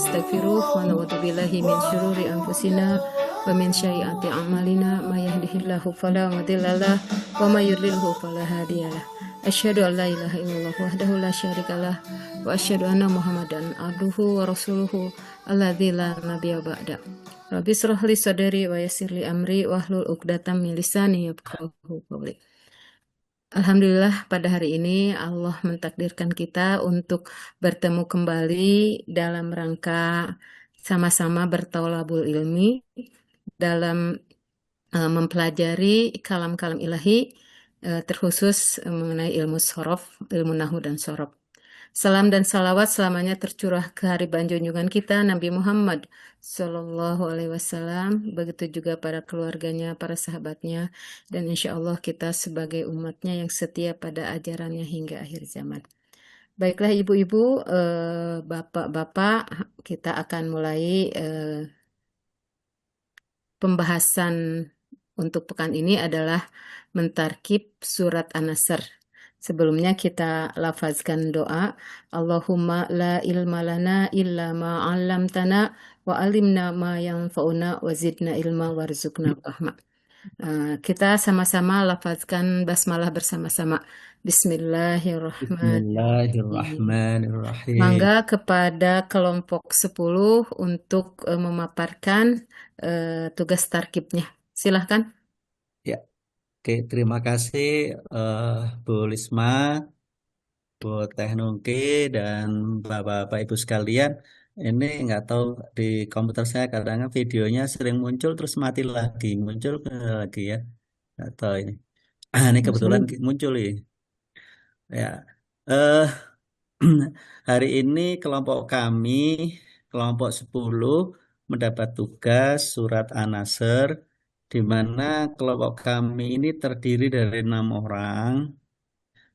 nastaghfiruh wa na'udzu billahi min syururi anfusina wa min sayyiati a'malina may yahdihillahu fala mudhillalah wa may yudlilhu fala hadiyalah. Asyhadu an la ilaha illallah wahdahu la syarikalah wa asyhadu anna Muhammadan abduhu wa rasuluhu alladzi la nabiyya ba'da. Rabbi shrah li sadri wa yassir li amri wahlul 'uqdatam min lisani yafqahu qawli. Alhamdulillah pada hari ini Allah mentakdirkan kita untuk bertemu kembali dalam rangka sama-sama bertaulabul ilmi dalam mempelajari kalam-kalam ilahi terkhusus mengenai ilmu shorof, ilmu nahu dan shorof. Salam dan salawat selamanya tercurah ke hariban junjungan kita Nabi Muhammad Sallallahu Alaihi Wasallam, begitu juga para keluarganya, para sahabatnya, dan insya Allah kita sebagai umatnya yang setia pada ajarannya hingga akhir zaman. Baiklah ibu-ibu, bapak-bapak, kita akan mulai pembahasan untuk pekan ini adalah mentarkib surat An-Nasr. Sebelumnya kita lafazkan doa, Allahumma la ilma lana illa ma 'allamtana wa alimna ma yanfa'una wa zidna ilma warzuqna fahma. Kita sama-sama lafazkan basmalah bersama-sama. Bismillahirrahmanirrahim. Bismillahirrahmanirrahim. Mangga kepada kelompok 10 untuk memaparkan tugas tarkibnya. Silahkan. Ya, oke, terima kasih Bu Lisma, Bu Teh Nungki, dan Bapak-Bapak Ibu sekalian. Ini nggak tahu di komputer saya kadang videonya sering muncul terus mati lagi, muncul lagi ya. Nggak tahu ini. Ini kebetulan muncul nih. Ya, eh hari ini kelompok kami, kelompok 10 mendapat tugas surat An-Nasr, di mana kelompok kami ini terdiri dari 6 orang.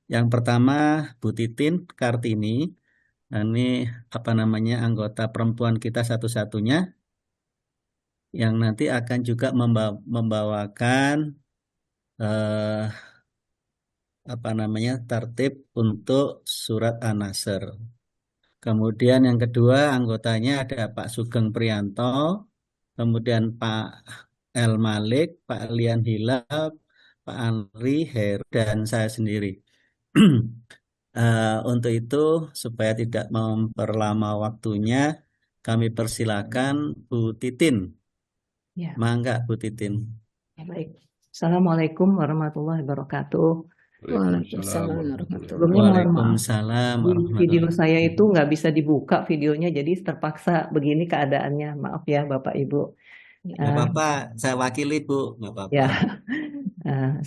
Yang pertama Bu Titin Kartini, ini anggota perempuan kita satu-satunya yang nanti akan juga membawakan tertib untuk surat An-Nasr. Kemudian yang kedua anggotanya ada Pak Sugeng Priyanto, kemudian Pak El Malik, Pak Lian Hilal, Pak Andri Heru, dan saya sendiri. Untuk itu, supaya tidak memperlama waktunya, kami persilakan Bu Titin. Ya. Mangga Bu Titin. Ya, baik. Assalamualaikum warahmatullahi wabarakatuh. Waalaikumsalam warahmatullahi Sebelumnya mohon maaf, Waalaikumsalam di warahmatullahi video wabarakatuh. saya itu nggak bisa dibuka videonya, jadi terpaksa begini keadaannya. Maaf ya Bapak Ibu. Nggak apa-apa, saya wakili Bu, nggak apa-apa. Ya,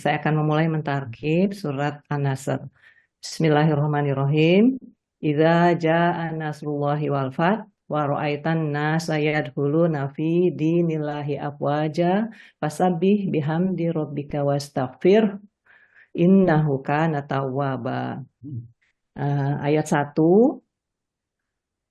saya akan memulai mentarkib surat An-Nasr. Bismillahirrahmanirrahim. Idza jaa nasrullahi wal fath wa ra'aitan nasa yadkhuluna fi dinillahi afwaja fasabbih bihamdi rabbika wastaghfir innahu kana tawwaba. Ayat 1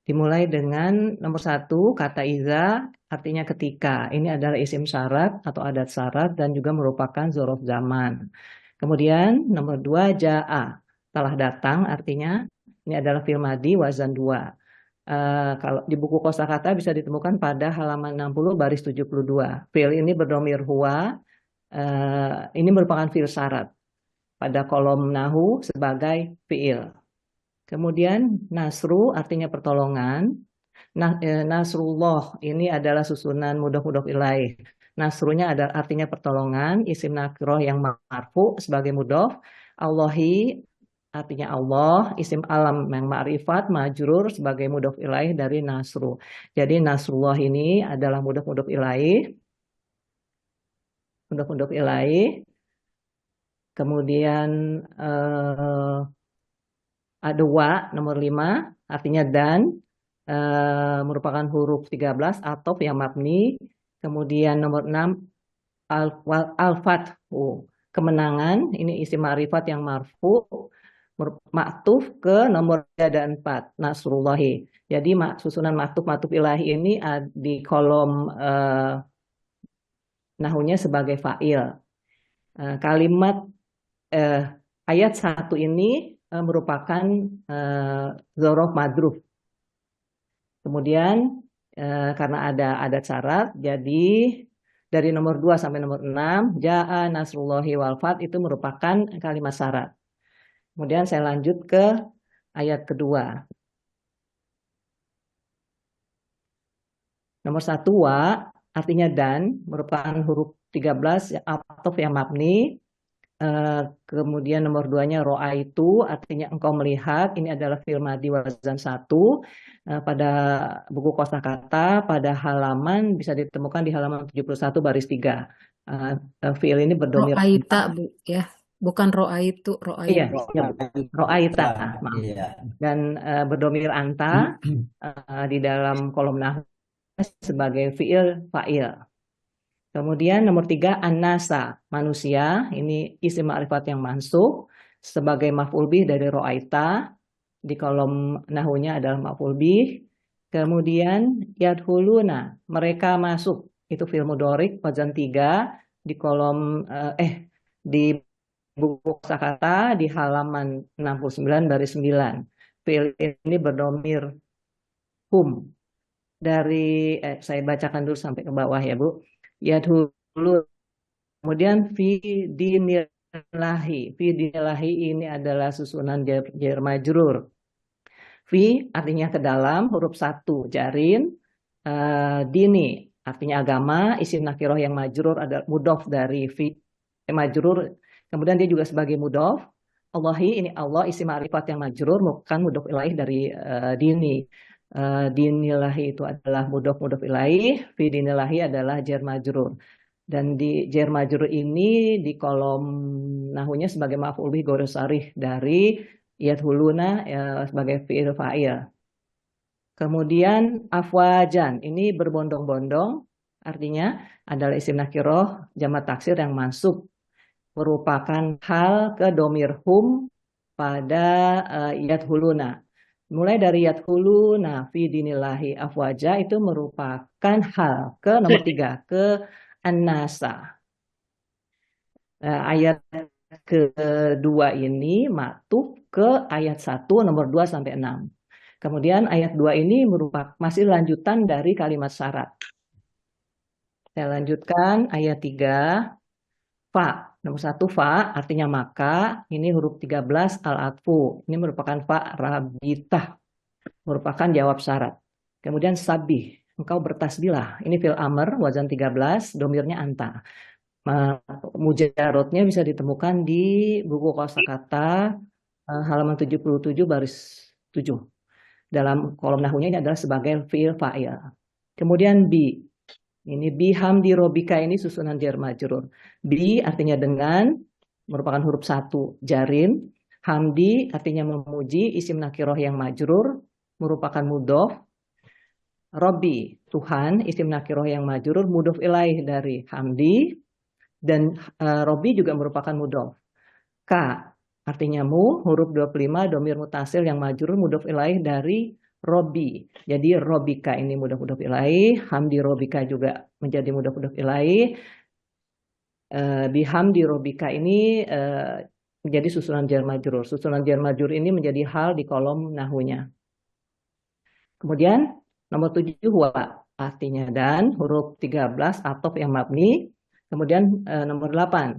dimulai dengan nomor 1 kata iza, artinya ketika. Ini adalah isim syarat atau adat syarat dan juga merupakan dzaraf zaman. Kemudian nomor 2 jaa, telah datang, artinya ini adalah fi'il madhi wazan 2. Kalau di buku kosakata bisa ditemukan pada halaman 60 baris 72. Fi'il ini berdomir huwa, ini merupakan fi'il syarat pada kolom nahu sebagai fi'il. Kemudian nasru artinya pertolongan. Nasrullah ini adalah susunan mudhof ilaih. Nasrunya adalah artinya pertolongan, isim nakroh yang marfu sebagai mudhof. Allahi artinya Allah, isim alam yang ma'rifat majrur sebagai mudhof ilaih dari nasru. Jadi nasrullah ini adalah mudhof ilaih. Mudhof ilaih. Kemudian ada wa nomor 5 artinya dan, merupakan huruf 13 atau yang mabni. Kemudian nomor 6 al-fathu, kemenangan, ini isim ma'rifat yang marfu maktuf ke nomor 3 dan 4 nasrullahi. Jadi susunan maktuf ilahi ini di kolom nahunya sebagai fa'il. Kalimat ayat 1 ini merupakan dzaraf madruf. Kemudian karena ada adat syarat, jadi dari nomor 2 sampai nomor 6, Ja'a Nasrullahi wal Fath itu merupakan kalimat syarat. Kemudian saya lanjut ke ayat kedua. Nomor 1 wa artinya dan merupakan huruf 13 ataf yang mabni. Kemudian nomor 2-nya ro'a itu artinya engkau melihat. Ini adalah fi'il madhi wazan 1. Pada buku kosakata pada halaman bisa ditemukan di halaman 71 baris 3. Fi'il ini berdomir Ro'aita, Bu, ya. Bukan ro'aitu, iya, ro'aitu. ro'aita, maaf. Iya. Dan berdomir anta di dalam kolom nahwu sebagai fi'il fa'il. Kemudian nomor 3 an-nasa, manusia. Ini isim ma'rifat yang mansub sebagai maf'ul bih dari ro'aita. Di kolom nahunya adalah maf'ul bih. Kemudian yadhuluna, mereka masuk. Itu fi'il mudhari wazan 3 di kolom di buku kosakata di halaman 69 baris 9. Fi'il ini berdomir hum. Dari saya bacakan dulu sampai ke bawah ya, Bu. Yadhulu. Kemudian fi dinillahi. Fi dinillahi ini adalah susunan jar majrur. Fi artinya ke dalam, huruf 1 jarin. Dini artinya agama, isim nakiroh yang majrur adalah mudhof dari fi majrur. Kemudian dia juga sebagai mudhof. Allahi ini Allah isim ma'rifat yang majrur bukan mudhof ilaih dari dini. Dinillahi itu adalah mudhof ilaih, fi dinillahi adalah jar majrur. Dan di jar majrur ini di kolom nahunya sebagai maf'ul bih ghairi sharih dari yadhuluna sebagai fi'il fa'il. Kemudian afwajan ini berbondong-bondong artinya adalah isim nakiroh jamak taksir yang mansub merupakan hal ke domir hum pada yadhuluna. Mulai dari yadhuluna fi dinillahi afwaja itu merupakan hal ke nomor 3 ke an-nasa. Ayat kedua ini maktub ke ayat 1 nomor 2 sampai 6. Kemudian ayat 2 ini merupakan masih lanjutan dari kalimat syarat. Saya lanjutkan ayat 3. Fa, nomor 1 fa artinya maka, ini huruf 13 al-atfu. Ini merupakan fa rabitah, merupakan jawab syarat. Kemudian sabih, engkau bertasbihlah. Ini fil amr wazan 13, domirnya anta. Mujarotnya bisa ditemukan di buku kosakata halaman 77 baris 7. Dalam kolom nahunya ini adalah sebagai fi'il fa'il. Kemudian bi. Ini bi hamdi robika ini susunan jar majrur. Bi artinya dengan merupakan huruf 1 jarin. Hamdi artinya memuji isim nakiroh yang majrur merupakan mudhof. Robbi Tuhan isim nakiroh yang majrur mudhof ilaih dari hamdi dan Robbi juga merupakan mudhof. Ka artinya mu huruf 25 domir mutasil yang majrur mudhof ilaih dari Robbi. Jadi Robika ini mudhof ilaih, hamdi Robika juga menjadi mudhof ilaih. Bihamdi Robika ini menjadi susunan jar majrur. Susunan jar majrur ini menjadi hal di kolom nahunya. Kemudian nomor 7 huwa artinya dan huruf 13 ataf yang mabni. Kemudian nomor 8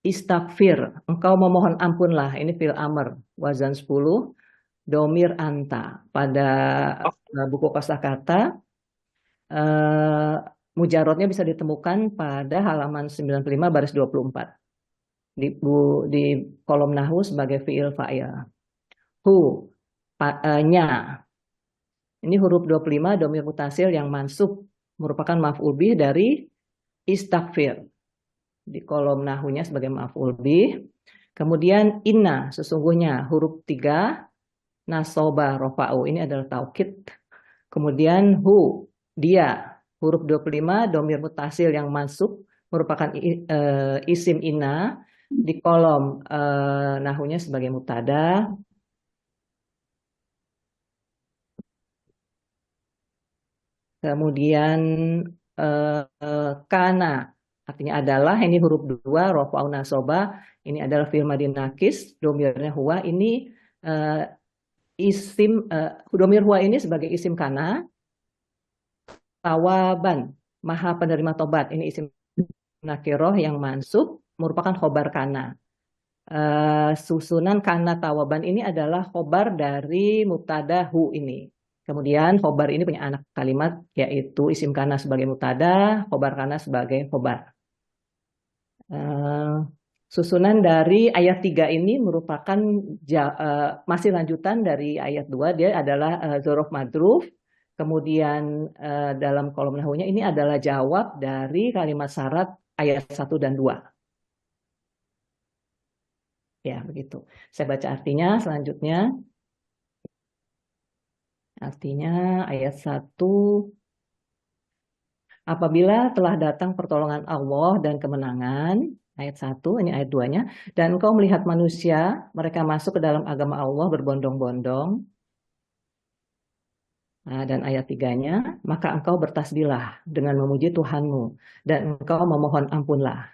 istaghfir, engkau memohon ampunlah. Ini fil amr wazan 10 domir anta. Pada buku kosakata mujarotnya bisa ditemukan pada halaman 95 baris 24 di kolom nahwu sebagai fi'il fa'il. Hu nya ini huruf 25 domir mutasil yang mansub merupakan maf'ul bih dari istaghfir di kolom nahunya sebagai maf'ul bih. Kemudian inna sesungguhnya huruf 3 nasoba rofa'u ini adalah taukid. Kemudian hu dia huruf 25 domir mutasil yang mansub merupakan isim inna di kolom nahunya sebagai mubtada. Kemudian kana artinya adalah ini huruf 2 rofa'u nasoba ini adalah fi'il madhi nakis domirnya huwa ini isim domir huwa ini sebagai isim kana tawaban, maha penerima tobat. Ini isim nakiroh yang mansub merupakan khobar kana. Susunan kana tawaban ini adalah khobar dari mubtada hu ini. Kemudian khobar ini punya anak kalimat yaitu isim kana sebagai mubtada, khobar kana sebagai khobar. Susunan dari ayat 3 ini merupakan masih lanjutan dari ayat 2. Dia adalah zorof madruf. Kemudian dalam kolom nahunya ini adalah jawab dari kalimat syarat ayat 1 dan 2. Ya, begitu. Saya baca artinya selanjutnya. Artinya ayat 1. Apabila telah datang pertolongan Allah dan kemenangan, ayat 1, ini ayat 2-nya, dan engkau melihat manusia, mereka masuk ke dalam agama Allah berbondong-bondong. Nah, dan ayat 3-nya, maka engkau bertasbihlah dengan memuji Tuhanmu, dan engkau memohon ampunlah.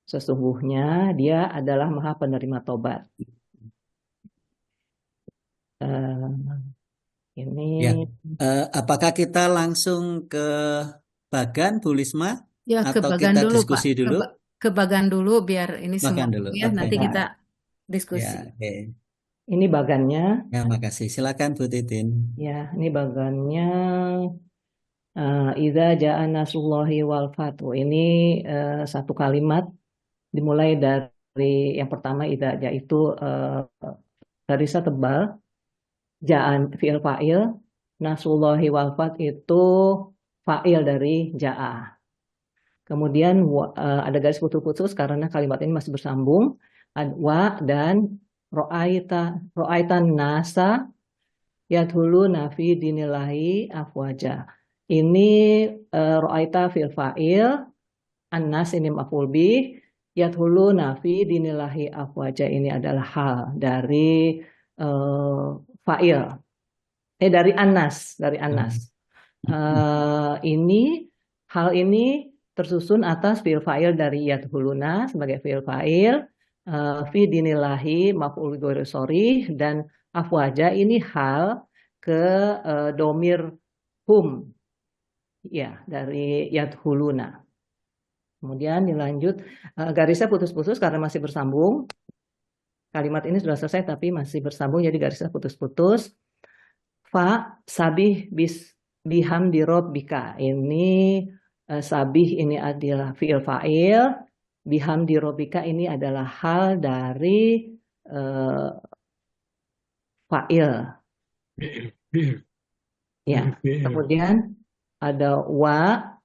Sesungguhnya dia adalah maha penerima tobat. Ini Ya. Apakah kita langsung ke Bagan, Bu Lisma? Ya, ke Atau Bagan kita dulu, Pak. diskusi dulu? Ke Bagan dulu biar ini semua Bagan dulu. ya. Oke. Nanti kita Ya, diskusi. oke. ini bagannya, Ya, makasih. Silakan Bu Titin. ya, ini bagannya. Idza ja'a nasrullahi wal fathu. Ini satu kalimat dimulai dari yang pertama idza ja itu garisnya tebal, ja'an fi'il fa'il, nasrullahi wal fath itu fa'il dari ja'a. Kemudian ada garis putus-putus karena kalimat ini masih bersambung. Wa dan ro'aitan nasa yadhulu nafi dinillahi afwaja. Ini ro'aita fil fa'il, annas ini maf'ul bih, yadhulu nafi dinillahi afwaja ini adalah hal dari fa'il. Dari annas, hal ini tersusun atas fi'il fa'il dari yadhuluna sebagai fi'il fa'il, fi dinillahi maf'ul ghairi sharih, dan afwaja ini hal ke domir hum, ya, dari yadhuluna. Kemudian dilanjut, garisnya putus-putus karena masih bersambung. Kalimat ini sudah selesai tapi masih bersambung, jadi garisnya putus-putus. Fa sabih bihamdi rabbika. Ini sabih ini adalah fi'il fa'il. Bihamdi rabbika ini adalah hal dari fa'il. Ya, kemudian ada wa,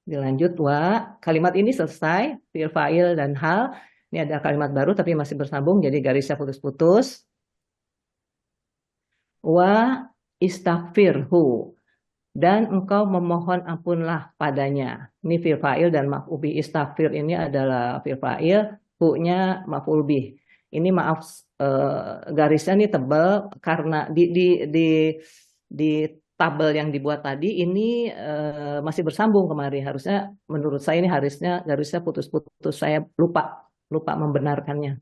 dilanjut wa. Kalimat ini selesai, fi'il fa'il dan hal. Ini ada kalimat baru tapi masih bersambung, jadi garisnya putus-putus. Wa istaghfirhu, dan engkau memohon ampunlah padanya. Ini fi'il fa'il dan maf'ul bih. Istaghfir ini adalah fi'il fa'il, hu-nya maf'ul bih. Ini maaf garisnya nih tebal karena di tabel yang dibuat tadi ini masih bersambung kemarin. Harusnya menurut saya ini harusnya garisnya putus-putus. Saya lupa membenarkannya.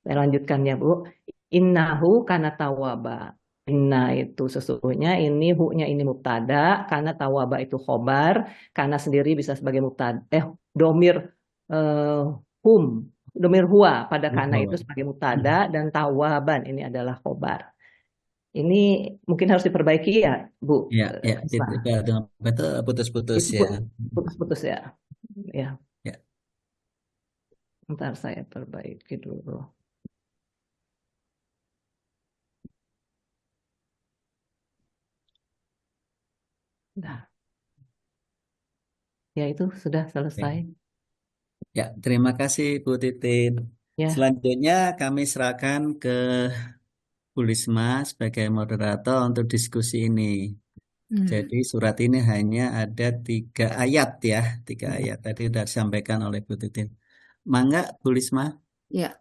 Saya lanjutkan ya, Bu. Innahu kana tawwaba. Inna itu sesungguhnya, ini hu-nya ini mubtada, karena tawaba itu khobar, karena sendiri bisa sebagai mubtada, domir hum, domir huwa pada kana itu sebagai mubtada, dan tawaban ini adalah khobar. Ini mungkin harus diperbaiki ya, Bu. Ya, betul putus-putus ya. Putus-putus ya. Ya. Ya. Ntar saya perbaiki dulu. Nah. Ya, itu sudah selesai. Ya, terima kasih Bu Titin. Ya. Selanjutnya kami serahkan ke Bu Lisma sebagai moderator untuk diskusi ini. Jadi surat ini hanya ada 3 ayat ya, 3 ayat tadi sudah disampaikan oleh Bu Titin. Mangga Bu Lisma. Ya,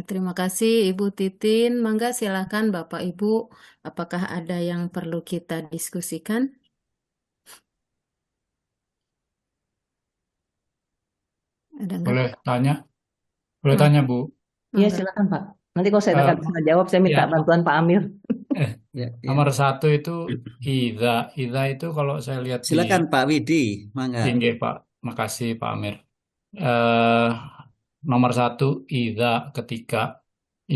terima kasih Ibu Titin. Mangga silakan Bapak Ibu, apakah ada yang perlu kita diskusikan? Ada nggak? Boleh tanya? Boleh tanya, Bu? Iya, silakan Pak. Nanti kalau saya nggak bisa jawab, saya minta bantuan Pak Amir. Eh, Ya, ya. nomor 1 itu Ida. Ida itu kalau saya lihat di Silakan Pak Widi, mangga. tinggi Pak. Makasih Pak Amir. Eh, nomor 1 Ida ketika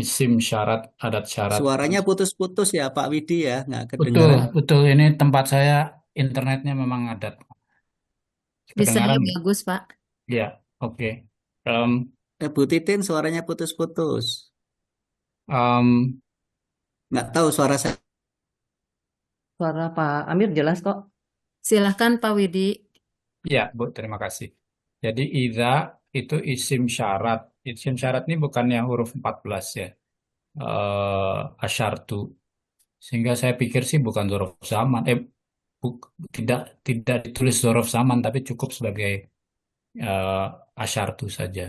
isim syarat, adat syarat. Suaranya putus-putus ya Pak Widi ya, nggak Betul, kedengaran. betul. Ini tempat saya internetnya memang adat. Di saya Kedengaran nggak? bagus, Pak. Ya, oke. Em, Bu Titin suaranya putus-putus. em, Nggak tahu suara saya. Suara Pak Amir jelas kok. Silahkan Pak Widi. ya, Bu, terima kasih. Jadi Ida itu isim syarat. Isim syarat ini bukannya huruf 14 ya. Asyartu. Sehingga saya pikir sih bukan dzaraf zaman. Tidak tidak ditulis dzaraf zaman, tapi cukup sebagai eh, asyartu saja.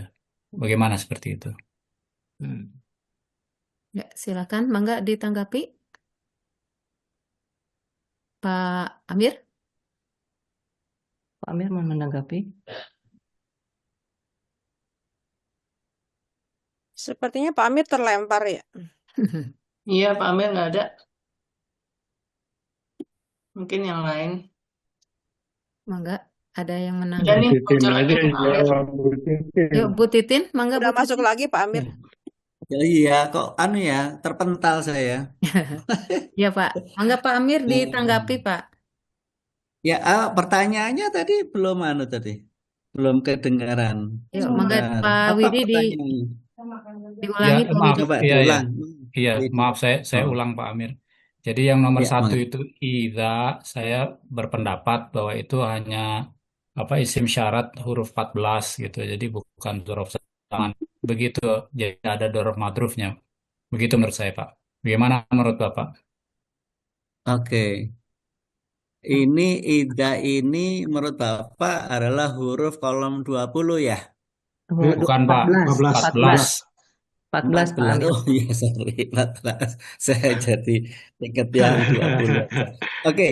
Bagaimana seperti itu? Ya, silakan, mangga ditanggapi, Pak Amir. Pak Amir mau menanggapi. Sepertinya Pak Amir terlempar ya. Iya, Pak Amir nggak ada. Mungkin yang lain. Mangga, ada yang Ada menanggapi. nih, Titin muncul aja lagi yang Pak Amir. jawab, Bu Titin. Yuk, Bu Titin, mangga Udah Bu masuk Titin. lagi Pak Amir. Ya, iya, kok anu ya, terpental saya. Ya, Pak. Mangga Pak Amir ditanggapi, Pak. Ya, pertanyaannya tadi belum anu tadi. Belum kedengaran. Yuk, mangga Sebentar. Pak Apa Widi pertanyaannya? diulangi, Ya, Pak maaf. Widi. Coba Iya, diulang. iya. Itu. Maaf, saya Oh, ulang Pak Amir. Jadi yang nomor ya, 1 mangga. itu Ida, saya berpendapat bahwa itu hanya isim syarat huruf 14 gitu. Jadi bukan dzaraf zaman. Begitu. Jadi ada dzaraf madrufnya. Begitu menurut saya, Pak. Bagaimana menurut Bapak? Oke. Ini Ida ini menurut Bapak adalah huruf kolom 20 ya? Bukan, Pak. 14. 14. 14 Pak 14. Amir. Oh iya, sorry. 14. Saya jadi ingat yang 20 aja. Oke.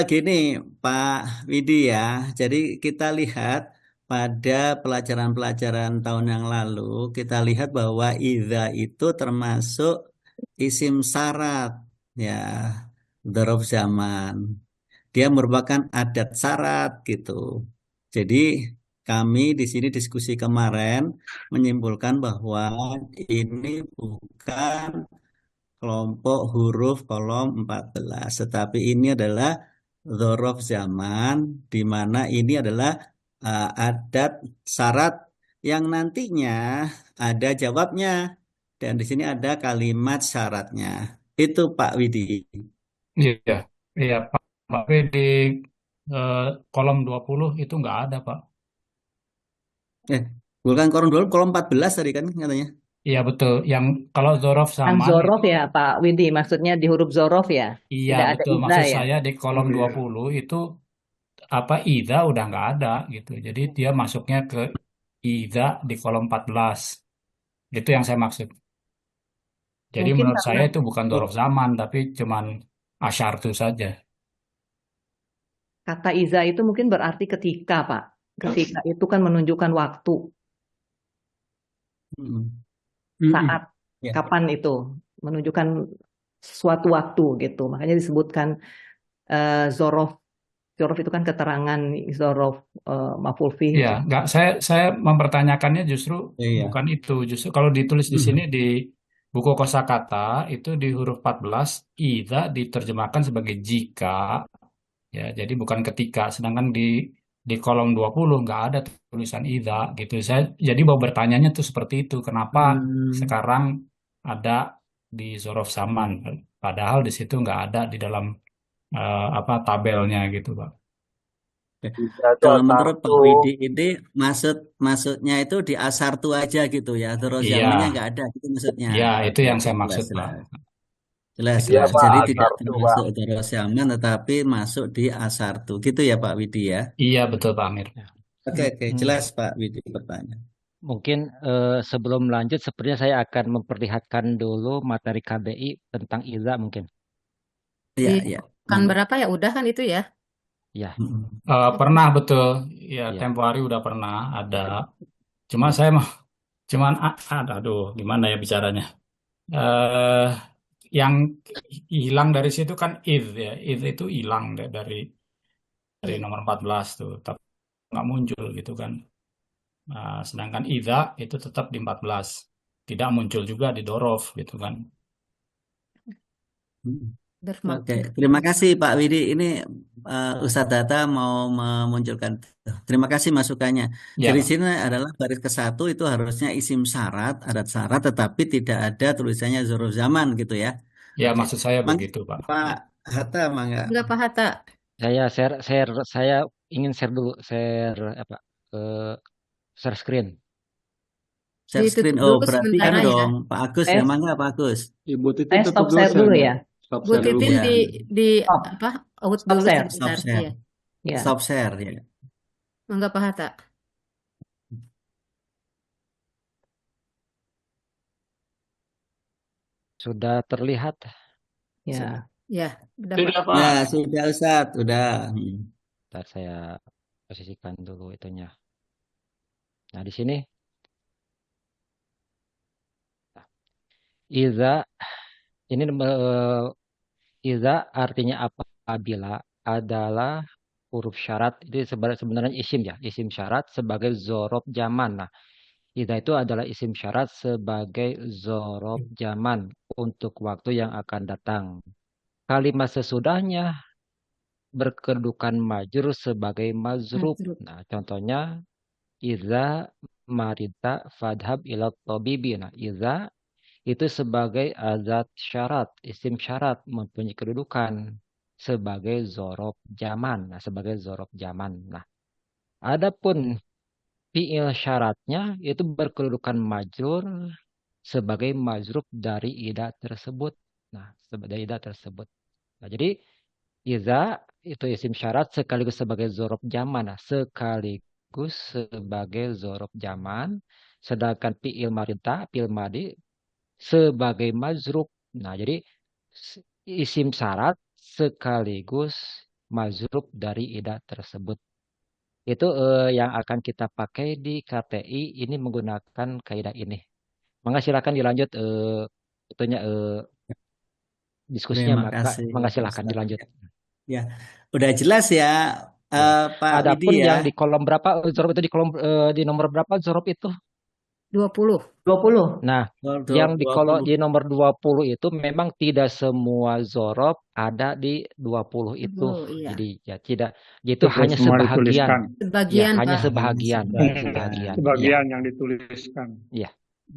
Gini Pak Widi ya. Jadi kita lihat pada pelajaran-pelajaran tahun yang lalu, kita lihat bahwa Idza itu termasuk isim syarat ya, dzaraf zaman. Dia merupakan adat syarat gitu. Jadi kami di sini diskusi kemarin menyimpulkan bahwa ini bukan kelompok huruf kolom 14, tetapi ini adalah dzaraf zaman, di mana ini adalah adat syarat yang nantinya ada jawabnya, dan di sini ada kalimat syaratnya. Itu Pak Widi. Iya, iya, Pak. Tapi di eh, kolom 20 itu nggak ada, Pak. Bukan kolom 20, kolom 14 tadi kan katanya. Iya, betul. Yang kalau dzaraf Yang zaman zorof itu, ya Pak Widi, maksudnya di huruf zorof ya? iya, Tidak ada betul. ida Maksud ya? saya di kolom Oh iya. 20 itu Ida udah nggak ada gitu. Jadi dia masuknya ke Ida di kolom 14. Itu yang saya maksud. Jadi Mungkin menurut karena saya itu bukan dzaraf zaman, tapi cuman asyartu saja. kata iza itu mungkin berarti ketika Pak. Ketika itu kan menunjukkan waktu, Mm-mm. saat, Ya. kapan itu. Menunjukkan suatu waktu gitu. Makanya disebutkan zorof. Zorof itu kan keterangan zorof maf'ul fihi. Iya, nggak. Saya mempertanyakannya justru Iya. bukan itu. Justru kalau ditulis di Hmm. sini di buku kosakata itu di huruf 14 Ida diterjemahkan sebagai jika, ya. Jadi bukan ketika. Sedangkan di kolom 20 nggak ada tulisan Ida gitu. Saya jadi mau bertanyanya tuh seperti itu. Kenapa sekarang ada di zorof zaman, padahal di situ nggak ada di dalam tabelnya gitu, Pak. Kalau menurut Pak Widi ini maksudnya itu di asartu aja gitu ya, terus Iya, zamannya nggak ada gitu maksudnya. iya, itu Oke, yang oke, saya jelas, maksud, Pak. jelas. Jelas, Itu jelas. yang saya Jadi maksud. tidak termasuk terus zaman, tetapi masuk di asartu gitu ya Pak Widi ya. Iya, betul Pak Amir. Oke, jelas Pak Widi pertanyaan. Mungkin sebelum lanjut, sepertinya saya akan memperlihatkan dulu materi KBI tentang IZA mungkin. Iya, Di iya. kan berapa ya? Udah kan itu ya? Ya, Pernah betul, ya ya. tempo hari udah pernah ada. Cuma saya mah, aduh, gimana ya bicaranya? yang hilang dari situ kan id ya. Id itu hilang dari Iya. nomor 14 tuh, tapi nggak muncul gitu kan. Nah, sedangkan idza itu tetap di 14. Tidak muncul juga di dorof gitu kan. Oke, Bermaksud. terima kasih Pak Widi. Ini Ustadz Data mau memunculkan. Terima kasih masukannya. Ya, Jadi Pak. sini adalah baris ke-1 itu harusnya isim syarat, adat syarat, tetapi tidak ada tulisannya zorof zaman gitu ya. Ya, Oke, maksud saya Mangga, begitu, Pak. Pak Hatta, mangga. Enggak Pak Hatta. Saya ingin share dulu, share apa? eh, share screen. Share screen. Ditutup Oh, dulu berarti sementara ini ya. dong, Pak Agus ya, Saya, mangga Pak Agus. Ibu Titin saya tutup stop dulu share dulu share-nya. ya. Stop Bu share dulu. Titin Iya, di Stop, apa? Out stop dulu share. stop sebentar. share. Iya. Ya. Stop share ya. Mangga Pak Hatta. Sudah terlihat? Ya. Ya, udah Pak. Sudah, Ya, Pak. sudah Ustadz, sudah. Ntar saya posisikan dulu itunya. Nah, di sini iza ini iza artinya apabila adalah huruf syarat itu sebenarnya isim ya, isim syarat sebagai zorob zaman. Nah, iza itu adalah isim syarat sebagai zorob zaman untuk waktu yang akan datang. Kalimat sesudahnya berkedudukan majrur sebagai mazrub. Mazrub. Nah, contohnya iza marita fadhab ila tabibi. Nah, iza itu sebagai azat syarat, isim syarat mempunyai kedudukan sebagai zorob zaman. Nah, sebagai zorob zaman. Nah, adapun fiil syaratnya itu berkedudukan majrur sebagai mazrub dari ida tersebut. Nah, sebagai ida tersebut. Nah, jadi iza itu isim syarat sekaligus sebagai zorob zaman. Nah, sekaligus sebagai zorob zaman. Sedangkan fiil marita, fiil madi sebagai mazrub. Nah, jadi isim syarat sekaligus mazrub dari ida tersebut. Itu yang akan kita pakai di KTI ini menggunakan kaidah ini. Mangga silakan dilanjut itunya diskusinya, Terima maka kasih mangga silakan Ustadz. dilanjut. Ya, udah jelas ya, Ya. Pak Widi Adapun ya. yang di kolom berapa zorob itu di nomor berapa zorob itu? 20. 20. Nah, yang di 20. nomor 20 itu memang tidak semua zorob ada di 20 itu. Oh, iya. Jadi ya tidak, itu Tidak hanya semua sebahagian. dituliskan. Ya, Sebagian hanya Pak. sebahagian. Sebagian. Sebagian. Iya. Sebagian yang dituliskan. Iya.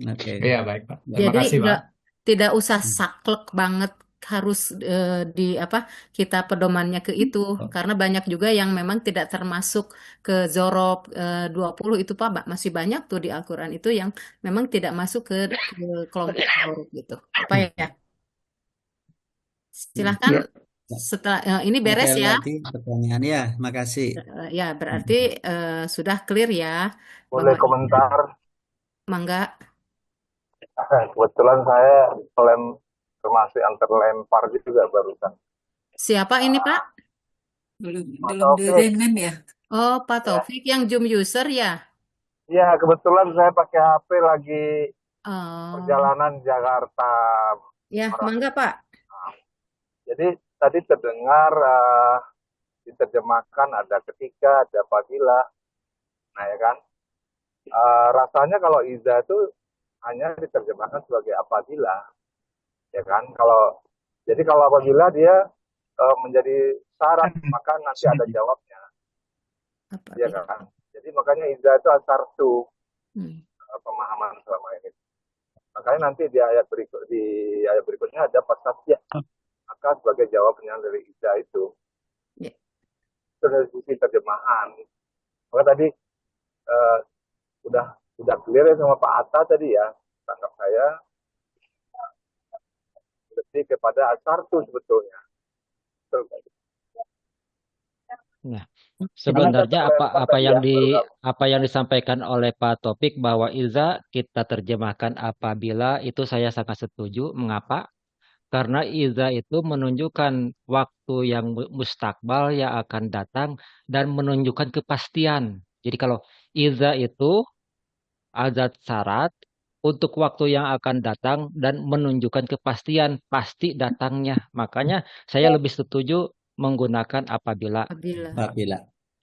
Oke. Iya, baik, Pak. Terima Jadi kasih, Pak. tidak usah saklek banget harus di apa kita pedomannya ke itu karena banyak juga yang memang tidak termasuk ke zorob 20 itu Pak masih banyak tuh di Al-Qur'an itu yang memang tidak masuk ke kelompok zorob gitu. Apa ya? Silahkan Ya. setelah ini beres Ada ya. lagi pertanyaan ya, makasih. Ya berarti sudah clear ya Boleh bahwa komentar? mangga. Kebetulan saya termasuk yang terlempar juga barusan. Siapa ini Pak? Mas Belum Taufik. didengar ya. Oh Pak Ya. Taufik yang Zoom user ya? Iya, kebetulan saya pakai HP lagi Oh. perjalanan Jakarta. Ya, mangga Pak. Jadi tadi terdengar diterjemahkan ada ketika, ada apabila. Nah ya kan, rasanya kalau iza itu hanya diterjemahkan sebagai apabila, ya kan. Jadi kalau apabila dia menjadi syarat, maka nanti ada jawabnya, ya Apabila. kan. Jadi makanya iza itu asartu pemahaman selama ini. Makanya nanti di ayat berikutnya ada pasatya, maka sebagai jawabnya dari iza itu. Ya. Itu dari sisi terjemahan. Maka tadi udah clear ya sama Pak Atta tadi ya, tangkap saya lebih kepada asartu sebetulnya. Nah, sebenarnya apa yang disampaikan oleh Pak Topik bahwa iza kita terjemahkan apabila itu saya sangat setuju. Mengapa? Karena iza itu menunjukkan waktu yang mustakbal yang akan datang dan menunjukkan kepastian. Jadi kalau iza itu azat syarat untuk waktu yang akan datang dan menunjukkan kepastian pasti datangnya. Makanya saya lebih setuju menggunakan apabila. Apabila. Apabila.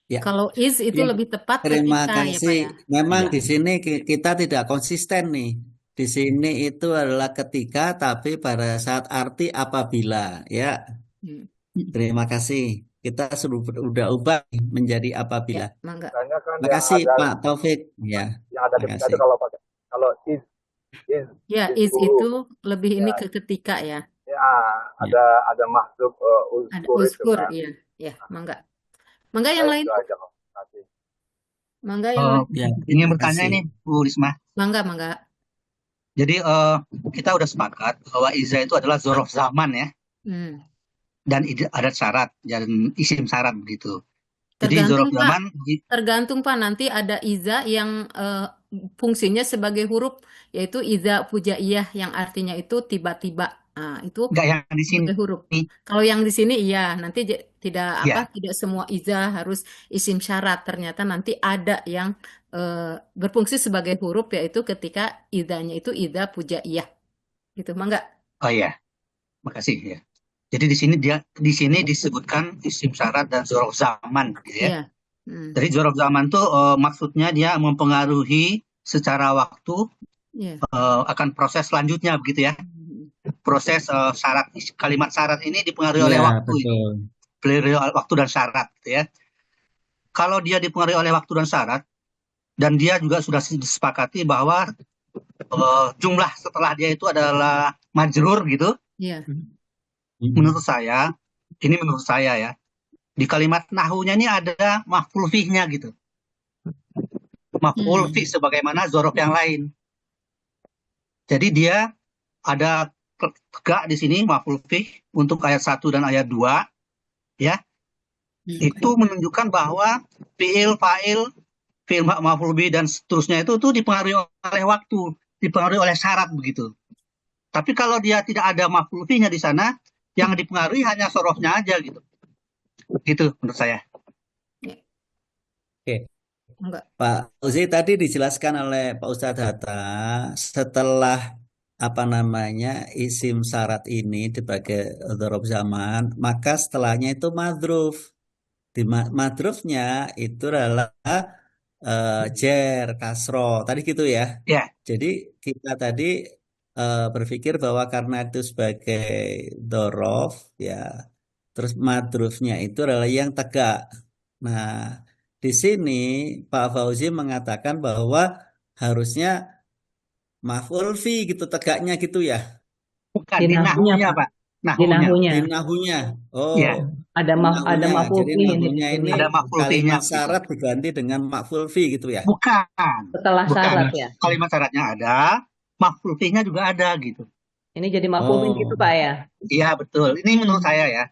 Ya. Kalau is itu Ya, lebih tepat terima ketika ya Pak kasih. ya. Memang Ya. di sini kita tidak konsisten nih. Di sini itu adalah ketika, tapi pada saat arti apabila. Ya, Hmm. terima kasih. Kita sudah ubah menjadi Ya, apabila. mangga. Misalnya kan yang Makasih ada Pak Taufik. Ya, yang ada ketika itu makasih. kalau is Ya, is is itu dulu lebih ini ya ke ketika ya. ya Ya. ada mahdzuf Ada uzkur itu uskur, kan. iya. Ya, mangga. Mangga yang Baik, lain, itu Pak. aja kok. Terima kasih. Mangga yang Oh, lain. Ya, ingin terima bertanya kasih. ini, Bu Risma. Mangga. Jadi kita udah sepakat bahwa iza itu adalah zorof zaman ya, Hmm. dan adat syarat dan isim syarat begitu. Jadi Tergantung zorof Pak, zaman tergantung Pak. Nanti ada iza yang fungsinya sebagai huruf, yaitu iza pujaiyah yang artinya itu tiba-tiba. Nah, itu nggak yang di sini. sebagai huruf. Kalau yang di sini iya, nanti tidak Ya. tidak semua iza harus isim syarat. Ternyata nanti ada yang berfungsi sebagai huruf, yaitu ketika izanya itu iza pujaiyah. Gitu, mangga. Oh iya, makasih ya. Jadi di sini disebutkan isim syarat dan zorof zaman gitu ya. Iya. Hmm. Jadi zorof zaman tuh maksudnya dia mempengaruhi secara waktu Iya. akan proses selanjutnya begitu ya. Proses syarat, kalimat syarat ini dipengaruhi oleh Ya, waktu, betul. dipengaruhi oleh waktu dan syarat gitu ya. Kalau dia dipengaruhi oleh waktu dan syarat, dan dia juga sudah disepakati bahwa jumlah setelah dia itu adalah majrur gitu. Iya. Menurut saya ya, di kalimat nahunya ini ada maf'ul fihnya gitu. Maf'ul fih sebagaimana zorof yang lain. Jadi dia ada tegak di sini maf'ul fih untuk ayat 1 dan ayat 2 ya. Itu menunjukkan bahwa fi'il, fa'il, fi'il maf'ul bih dan seterusnya itu tuh dipengaruhi oleh waktu, dipengaruhi oleh syarat begitu. Tapi kalau dia tidak ada maf'ul fihnya di sana, yang dipengaruhi hanya sorofnya aja gitu. Gitu menurut saya. Oke. Enggak. Pak Uzi tadi dijelaskan oleh Pak Ustadz Hatta, setelah isim syarat ini dipakai dzaraf zaman, maka setelahnya itu madruf. Di madrufnya itu adalah jer, kasro, tadi gitu ya. Ya. Jadi kita tadi berpikir bahwa karena itu sebagai dzaraf ya, terus madrufnya itu adalah yang tegak. Nah, di sini Pak Fauzi mengatakan bahwa harusnya maf'ul fi gitu tegaknya gitu ya. Bukan di nahunya, Pak. Di nahunya. Di nahunya. Oh. Ya. Ada maf'ul Jadi fi nahunya ini ada maf'ul fihnya. kalimat syarat diganti dengan maf'ul fi gitu ya. Bukan. Setelah syarat ya. Kalimat syaratnya ada, maf'ul fihnya juga ada gitu. Ini jadi maf'ul fi gitu Pak ya. Iya, betul. Ini menurut saya ya.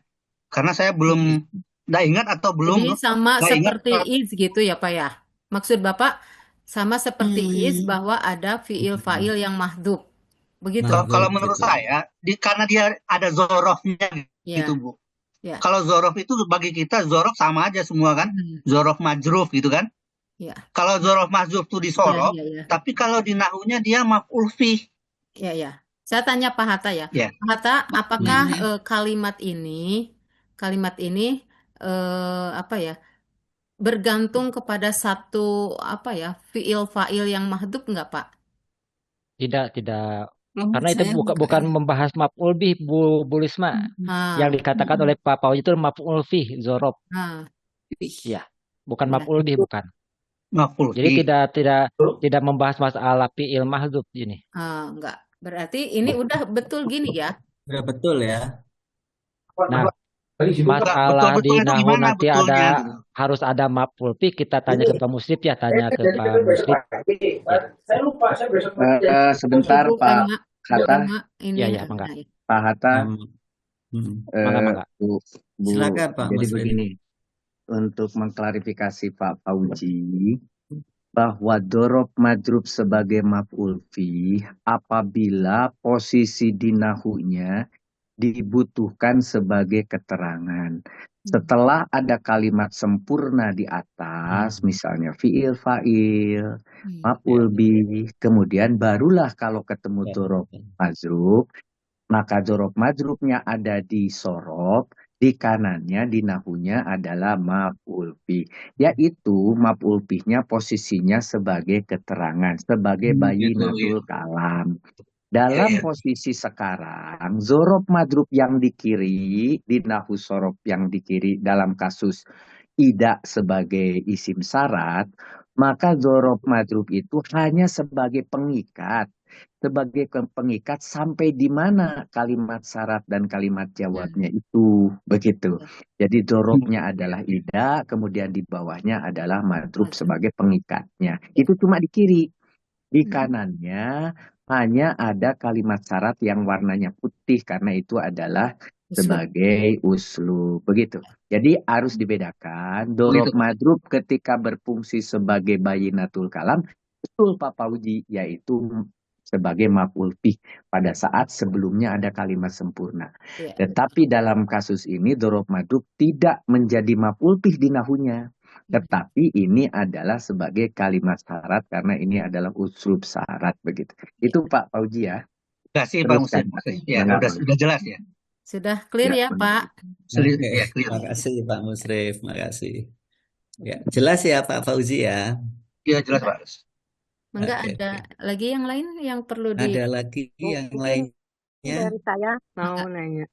Karena saya belum nggak ingat atau belum. Jadi sama seperti ingat, is gitu ya Pak ya. Maksud Bapak sama seperti is bahwa ada fi'il fa'il yang mahdhuf. Begitu. Kalau menurut saya, karena dia ada zorofnya gitu Bu. Ya. Kalau zorof itu bagi kita zorof sama aja semua kan. Zorof majruf gitu kan. Ya. Kalau zorof majruf itu disorof, Ya. tapi kalau di nahunya dia maf'ul fih. Ya. Saya tanya Pak Hatta ya. Ya. Pak Hatta, apakah kalimat ini bergantung kepada satu fi'il fa'il yang mahdhuf enggak Pak? Tidak. Karena itu bukan membahas maf'ul bih Bu Risma. Yang dikatakan oleh Pak Fauzi itu maf'ul fih zorof. Ya, bukan maf'ul bih bukan. Maf'ul Jadi tidak membahas masalah fi'il mahdhuf ini. Enggak. Berarti ini udah betul gini ya? Udah betul ya. Nah, masalah di nahu nanti harus ada maf'ul fi, kita tanya ke Pak Muslim ya, tanya ke Pak Muslim. Saya lupa, saya besok sebentar Pak Hatta. Iya, mangga. Pak Hatta. Mangga. Bu, silakan Pak jadi Muslim. begini, untuk mengklarifikasi Pak Fauzi bahwa dzaraf majruf sebagai maf'ul fi apabila posisi di nahunya dibutuhkan sebagai keterangan. Setelah ada kalimat sempurna di atas, atas, misalnya fiil fa'il, Hmm. maf'ul bih, kemudian barulah kalau ketemu Ya, dzorof betul. majruf, maka dzorof majrufnya ada di sorof, di kanannya di nahunya adalah maf'ul bih, yaitu maf'ul bihnya posisinya sebagai keterangan, sebagai Gitu ya. bayinatul kalam. Ya, Dalam ya. posisi sekarang, zorof madrub yang di kiri, di nahu sorof yang di kiri dalam kasus tidak sebagai isim syarat, maka zorof madrub itu hanya sebagai pengikat. Sebagai pengikat sampai di mana kalimat syarat dan kalimat Ya, jawabnya itu. Begitu. ya. Jadi zorofnya adalah ida, kemudian di bawahnya adalah madrub Madrub. sebagai pengikatnya. Ya. Itu cuma di kiri. Di Hmm. kanannya hanya ada kalimat syarat yang warnanya putih karena itu adalah Uslub. sebagai uslub. Begitu. Jadi harus dibedakan. Begitu. Dorob madrub ketika berfungsi sebagai bayinatul kalam. Betul Pak Fauzi. Yaitu sebagai maf'ul bih pada saat sebelumnya ada kalimat sempurna. Ya, Tetapi dalam kasus ini dorob madrub tidak menjadi maf'ul bih di nahunya. Tetapi ini adalah sebagai kalimat syarat karena ini adalah uslub syarat begitu. ya. Itu Pak Fauzi ya. Udah sih Pak Teruskan. Muslim. Ya, Mengapa? udah jelas ya. Sudah clear Ya, ya, Pak? Oke, Ya, clear. makasih Pak Musrif, makasih. Ya, jelas ya Pak Fauzi ya. Ya, jelas Pak. Mangga Oke, ada oke. lagi yang lain yang perlu Ada lagi yang Mungkin lainnya? dari saya Mangga. mau nanya.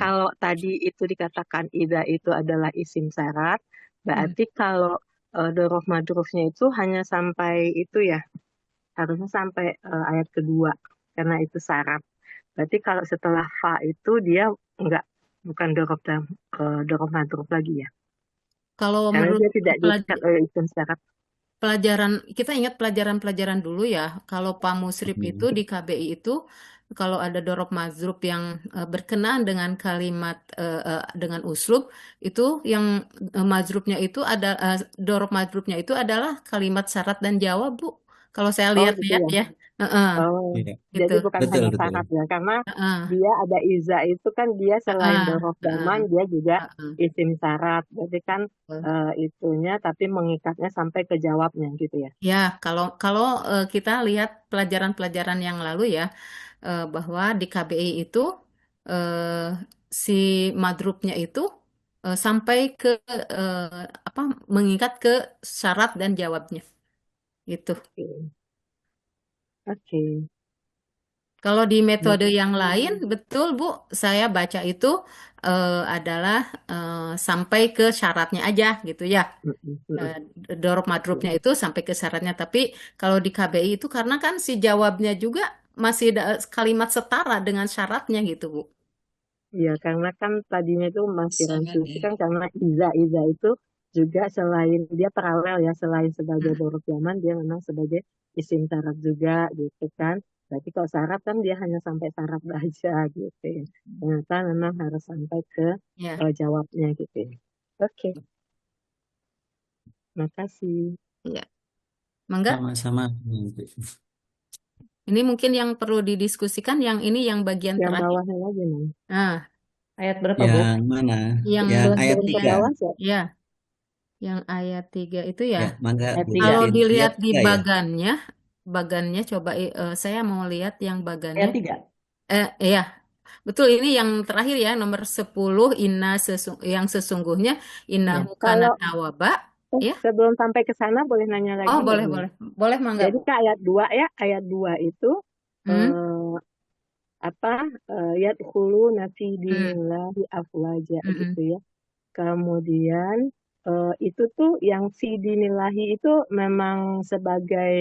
Kalau tadi itu dikatakan ida itu adalah isim syarat, berarti kalau dorof madrufnya itu hanya sampai itu ya, harusnya sampai ayat kedua, karena itu syarat. Berarti kalau setelah fa itu dia bukan dorof madruf lagi ya, Kalau karena menurut dia tidak diikat oleh isim syarat. pelajaran, kita ingat pelajaran-pelajaran dulu ya, kalau Pak Musrif itu di KBI itu, kalau ada dorof mazrub yang berkenaan dengan kalimat dengan uslub, itu yang mazrubnya itu ada dorof mazrubnya itu adalah kalimat syarat dan jawab, Bu. Kalau saya Oh gitu lihat-lihat ya. ya, Heeh, Oh, Iya, jadi gitu. bukan betul, hanya betul. syarat ya, karena Heeh, dia ada iza itu kan dia selain heeh, dorof heeh, zaman dia juga heeh. isim syarat, berarti kan itunya tapi mengikatnya sampai ke jawabnya gitu ya. Ya, kalau kita lihat pelajaran-pelajaran yang lalu ya, bahwa di KBI itu eh, si madrubnya itu sampai ke mengikat ke syarat dan jawabnya itu. Oke. Oke. Kalau di metode Makasih. yang lain, betul Bu, saya baca itu adalah sampai ke syaratnya aja gitu ya. Dorob madrubnya itu sampai ke syaratnya. Tapi kalau di KBI itu karena kan si jawabnya juga masih kalimat setara dengan syaratnya gitu Bu. Iya, karena kan tadinya itu masih Sangat rancu kan karena iza itu juga selain dia paralel ya, selain sebagai dorof zaman dia memang sebagai isim syarat juga gitu kan. Berarti kalau syarat kan dia hanya sampai syarat aja gitu ya. Ternyata memang harus sampai ke ya. jawabnya gitu ya. Oke, makasih. Iya. Mangga. Sama-sama. Ini mungkin yang perlu didiskusikan yang ini yang bagian Yang terakhir. bawahnya lagi nih. Nah, Ayat berapa, Bu? Yang mana? yang Yang ayat Turun ke 3. bawah ya. ya, yang ayat 3 itu ya. Ya, mangga Ayat Bu 3. Kalau Titin. dilihat Ayat di 3 ya. bagannya coba saya mau lihat yang Ayat bagannya. 3. Iya. Betul, ini yang terakhir ya, nomor 10 yang sesungguhnya Ya. innahu kana Kalau tawwaba ya. sebelum sampai ke sana boleh nanya lagi Oh, nggak boleh, nih? boleh. Boleh mangga, Jadi Bu. ke ayat 2 ya, ayat 2 itu Hmm? yadkhuluna fi dinillahi afwaja Mm-mm. gitu ya. Kemudian itu tuh yang fi dinillahi itu memang sebagai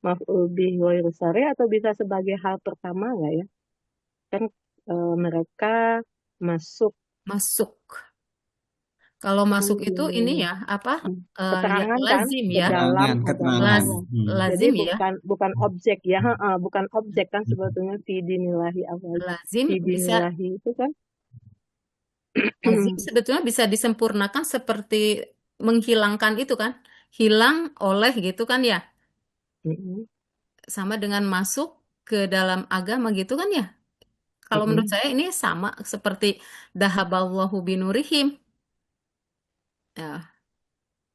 maf'ul bih ghairu syari' atau bisa sebagai hal pertama nggak ya? Kan mereka masuk Masuk. Kalau masuk itu ini dini ya apa ya, keterangan kan lazim ke ya. dalam Keterangan. agama. Jadi Lazim ya. bukan objek ya, bukan objek kan sebetulnya fi dinillahi afwaja. Lazim Fi bisa dinillahi itu kan lazim sebetulnya bisa disempurnakan seperti menghilangkan itu kan. Hilang oleh gitu kan ya. Sama dengan masuk ke dalam agama gitu kan ya. Kalau menurut saya ini sama seperti dahaballahu binurihim. Ya.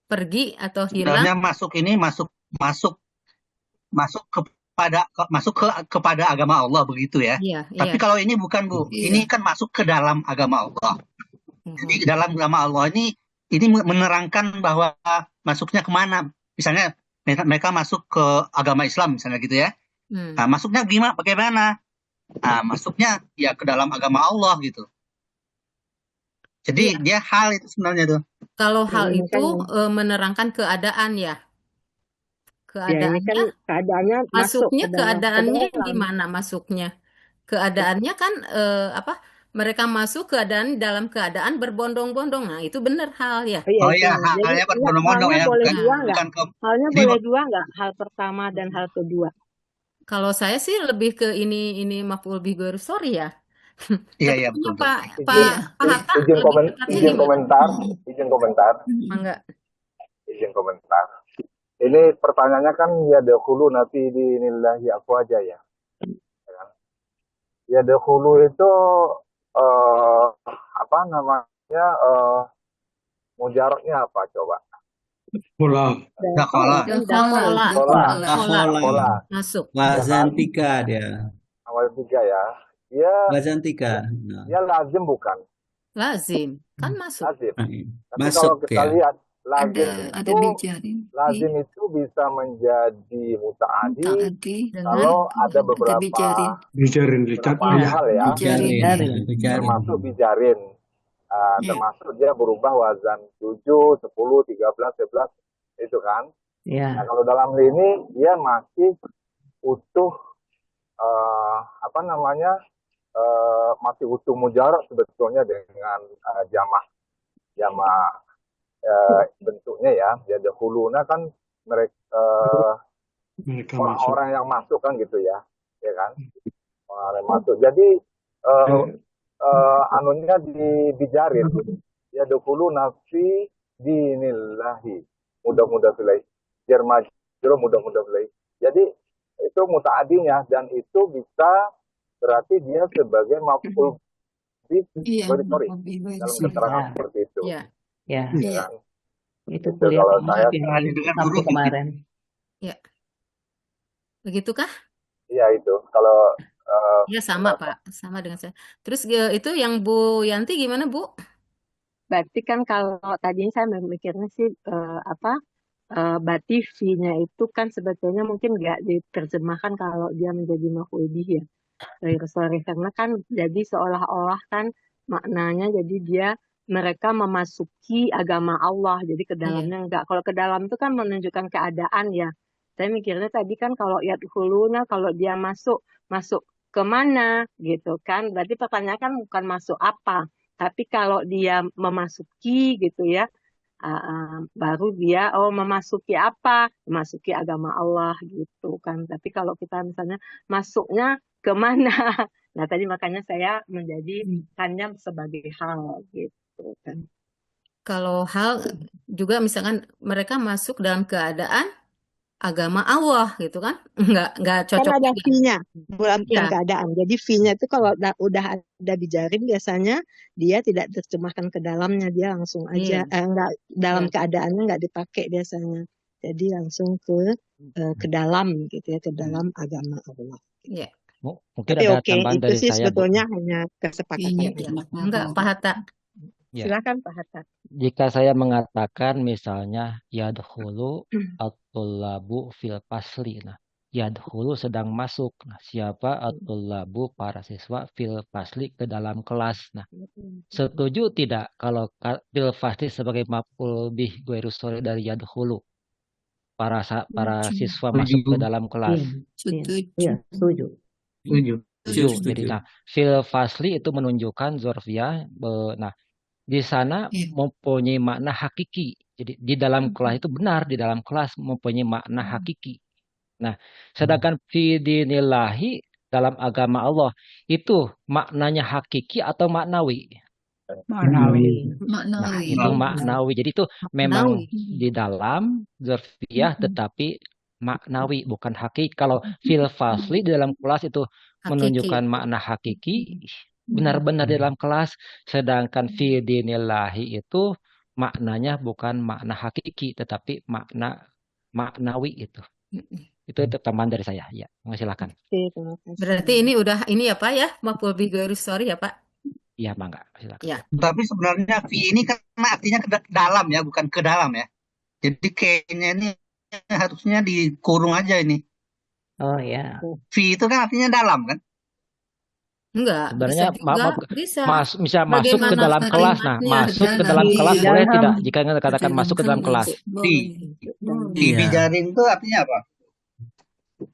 pergi atau hilang. Sebenarnya masuk ini masuk kepada agama Allah begitu ya. Iya, Tapi iya. kalau ini bukan Bu, ini kan masuk ke dalam agama Allah. Jadi dalam agama Allah ini menerangkan bahwa masuknya kemana. Misalnya mereka masuk ke agama Islam misalnya gitu ya. Nah, masuknya bagaimana? Nah, masuknya ya ke dalam agama Allah gitu. Jadi Iya. dia hal itu sebenarnya tuh. Kalau hal Ini itu makanya. menerangkan keadaan ya. Ya ini kan Keadaannya, keadaannya masuk masuknya ke keadaannya dalam. gimana masuknya? Keadaannya kan mereka masuk dalam keadaan berbondong-bondong. Nah, itu benar hal ya. Oh iya Oh itu. iya, Jadi halnya enggak, berbondong-bondong halnya ya, boleh bukan dua enggak? bukan ke Halnya ini boleh dua enggak? Hal pertama dan hal kedua. Kalau saya sih lebih ke ini maf'ul bih ghairi sori ya. iya Tapi iya punya betul. Pak Hatta lebih tepatnya Izin gimana? komentar, Enggak. izin komentar. Ini pertanyaannya kan ya dahulu nanti di inillahi afwaja ya. Ya dahulu itu apa namanya mujarabnya apa coba? Bola. Dakhala. Kola. Masuk. Wazan 3 dia. Awal 3 ya. Dia Wazan 3. Nah, dia lazim bukan? Lazim. Kan masuk. Lazim. Tapi masuk kalau kita ya. lihat lazim itu bisa menjadi muta'adi kalau ada beberapa hal ya. Termasuk bijarin. Termasuk dia berubah wazan 7, 10, 13, 11 itu kan. Ya. Nah, kalau dalam hal ini dia masih utuh masih utuh mujarab sebetulnya dengan jamak bentuknya ya. Ya dahuluna kan mereka orang-orang yang masuk kan gitu ya. Ya kan? Orang yang masuk. Jadi anunya dijarin. Ya dahulu nafi dinillahi. Mudah-mudah filai. Jarmajro mudah-mudah filai. Jadi itu mutaadinya dan itu bisa berarti dia sebagai maf'ul bih dalam keterangan seperti itu. Ya. Kan? Itu Itu kalau saya Sabtu kemarin. Ya. Begitukah? Iya itu. Kalau ya sama Pak, sama dengan saya. Terus itu yang Bu Yanti gimana Bu? Berarti kan kalau tadinya saya memikirnya sih berarti V-nya itu kan sebetulnya mungkin nggak diterjemahkan kalau dia menjadi maf'ul bih ya. Sorry, karena kan jadi seolah-olah kan maknanya jadi dia mereka memasuki agama Allah, jadi ke dalamnya enggak. Kalau ke dalam itu kan menunjukkan keadaan ya. Saya mikirnya tadi kan kalau yadkhuluna kalau dia masuk kemana gitu kan. Berarti pertanyaan kan bukan masuk apa, tapi kalau dia memasuki gitu ya. Baru dia memasuki apa? Memasuki agama Allah gitu kan. Tapi kalau kita misalnya masuknya kemana? Nah tadi makanya saya menjadikannya sebagai hal gitu kan. Kalau hal juga misalkan mereka masuk dalam keadaan agama Allah gitu kan? Enggak cocok. Kan ada V-nya, bukan keadaan. Jadi V-nya itu kalau udah ada bijarin biasanya dia tidak terjemahkan ke dalamnya, dia langsung aja enggak dalam keadaannya enggak dipakai biasanya. Jadi langsung ke dalam gitu ya, ke dalam agama Allah. Iya. Mungkin Tapi ada oke, tambahan itu dari sih saya, Bu. sebetulnya hanya kesepakatan. Enggak, Pak Hatta. Ya. Silakan Pak Hatta. Jika saya mengatakan misalnya yadkhulu at-tullabu fil fasli. Nah, yadkhulu sedang masuk. Nah, siapa at-tullabu para siswa fil fasli ke dalam kelas. Nah, setuju tidak kalau fil fasli sebagai maf'ul bih ghairu sori dari yadkhulu? Para siswa masuk ke dalam kelas. Iya, setuju. Jadi fil fasli itu menunjukkan zorfiyah. Nah, di sana mempunyai makna hakiki. Jadi di dalam kelas itu benar, di dalam kelas mempunyai makna hakiki. Nah, sedangkan fi dinillahi dalam agama Allah itu maknanya hakiki atau maknawi? Maknawi. Nah, itu maknawi. Jadi itu memang di dalam zorfiyah tetapi maknawi bukan hakiki. Kalau fil fasli di dalam kelas itu menunjukkan makna hakiki, benar-benar di dalam kelas, sedangkan fi dinillahi itu maknanya bukan makna hakiki, tetapi makna maknawi itu. Itu tambahan dari saya. Ya, silakan. Oke, terima kasih. Berarti ini udah ini ya Pak ya, maf'ul bih ghairi sorry ya Pak. Iya, Mangga, silakan. Ya. Tapi sebenarnya fi ini kan artinya ke dalam ya, bukan ke dalam ya. Jadi kayaknya ini harusnya dikurung aja ini. Oh ya. Fi itu kan artinya dalam kan? Enggak, bisa Sebenarnya juga, bisa. bisa masuk ke Bagaimana dalam kelas. Nah, kalimatnya masuk ke dalam. dalam Di kelas boleh dalam. tidak? Jika Anda katakan masuk ke dalam kelas. Fi. Fi Iya. bijarin itu artinya apa?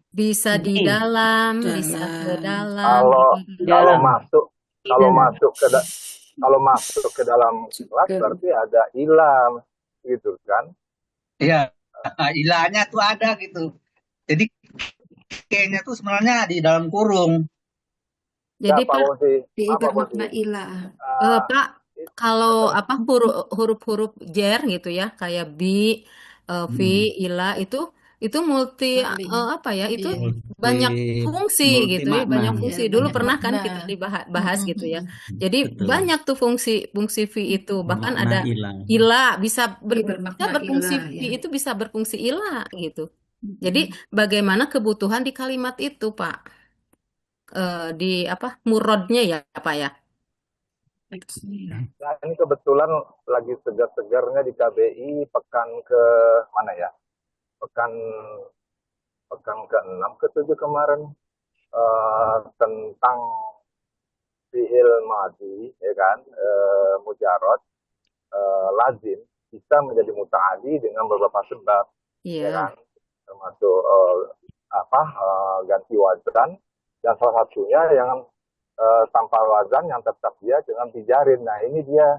Bisa di Di dalam, bisa ke dalam. Kalau di kalau dalam. masuk Di kalau dalam. masuk ke kalau masuk ke dalam kelas berarti ada ilam gitu kan? Iya, ilahnya tuh ada gitu. Jadi kayaknya tuh sebenarnya di dalam kurung. Ya Jadi Pak Pak, Fauzi, maaf Pak Fauzi. bermakna ilah. Pak, kalau Betul. apa huruf-huruf jer gitu ya, kayak bi, fi, ila itu multi Saling. apa ya? Itu Iya. banyak Multi fungsi multi gitu ya, makna. banyak Iya, fungsi. Dulu banyak pernah kan makna. kita bahas gitu ya. Jadi Betul. banyak tuh fungsi fi itu. Bahkan Makna ada ilah. ila bisa Bermakna berfungsi ilah, fi ya. itu bisa berfungsi ila gitu. Jadi bagaimana kebutuhan di kalimat itu, Pak? Di apa? Murodnya ya, Pak ya? Nah, ini kebetulan lagi segar-segarnya di KBI pekan ke mana ya? Pekan ke-6 ke-7 kemarin tentang fi'il madhi ya kan, mujarad lazim bisa menjadi muta'addi dengan beberapa sebab ya Iya. kan, termasuk ganti wazan, dan salah satunya yang tanpa wazan yang tetap dia dengan tijarin. Nah ini dia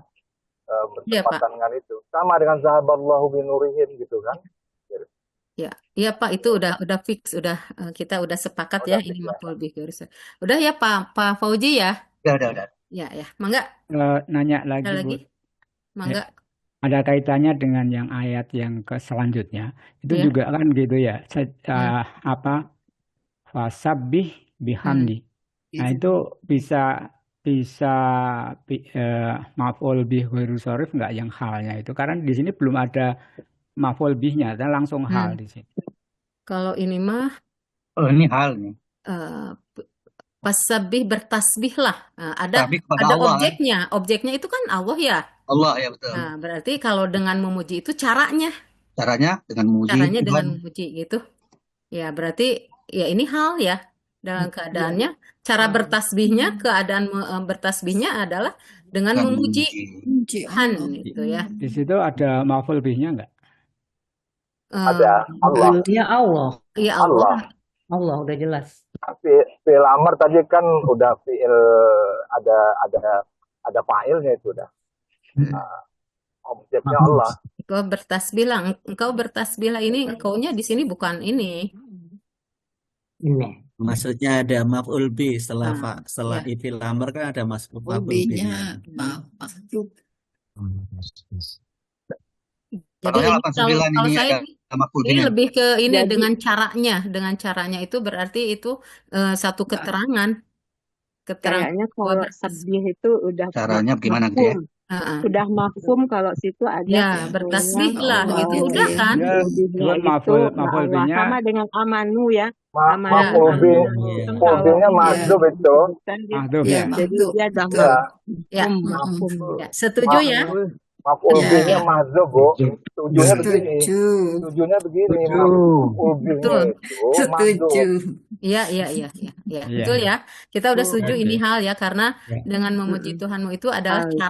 Iya, Pak. bertepatan dengan itu, sama dengan zahaballahu binurihim gitu kan. Ya, iya Pak, itu udah fix, kita udah sepakat ya, Udah ini fix ya. maf'ul bih ghairi sorry. Udah ya Pak Fauzi ya? Udah. Ya, Mangga, Nanya ada lagi, Bu. lagi? Mangga. Ada kaitannya dengan yang ayat yang ke selanjutnya. Itu Iya. juga kan gitu ya. Fasabbih bihamdi. Nah, itu bisa maf'ul bih ghairi sorif nggak yang halnya itu? Karena di sini belum ada maf'ul bihnya, dan langsung hal di sini. Kalau ini mah Oh, ini hal nih. Fasabbih bertasbih lah. Ada Tasbih kepada Allah kan? Objeknya itu kan Allah ya. Allah ya betul. Nah, berarti kalau dengan memuji itu caranya Dengan memuji dengan Tuhan. memuji gitu. Ya, berarti ya ini hal ya. Dalam keadaannya cara bertasbihnya, keadaan bertasbihnya adalah dengan memuji Tuhan gitu ya. Di situ ada maf'ul bihnya nggak? Ada Allah. Ya Allah. Ya Allah. Allah udah jelas. Fi'il amr tadi kan udah fi'il, ada fa'ilnya itu udah. Objeknya Allah. Engkau bertasbihlah ini, engkaunya di sini bukan ini. Maksudnya ada maf'ul bih setelah ya. fi'il amr kan ada maf'ul bihnya. Jadi kalau saya ini lebih ke ini Jadi- dengan caranya itu berarti itu satu keterangan Kayaknya bahwa kalau tasbih itu udah Caranya gimana tuh ya? mafhum. Udah mafhum kalau situ ada ya bertasbih lah Allah gitu gitu udah ya. kan. Ya, Lebihnya cuma itu maf'ul Allah. bihnya Sama dengan amanu ya. Amanu. Maf'ul bih Kan maf'ul bihnya kalau mahdhuf itu. kan dia, mahdhuf Iya, ya. jadi mahdhuf, dia dah betul. Ya. mafhum. Ya, setuju ya? Maf'ul Ya. bihnya mahdhuf, Bu. Tujuannya begini. Setuju. Tujuannya begini. Setuju. Maf'ul bihnya Betul. itu Setuju. mahdhuf. Iya. Iya. Betul ya. Kita udah setuju Oke. ini hal ya, karena Ya. dengan memuji Tuhanmu itu adalah Itu.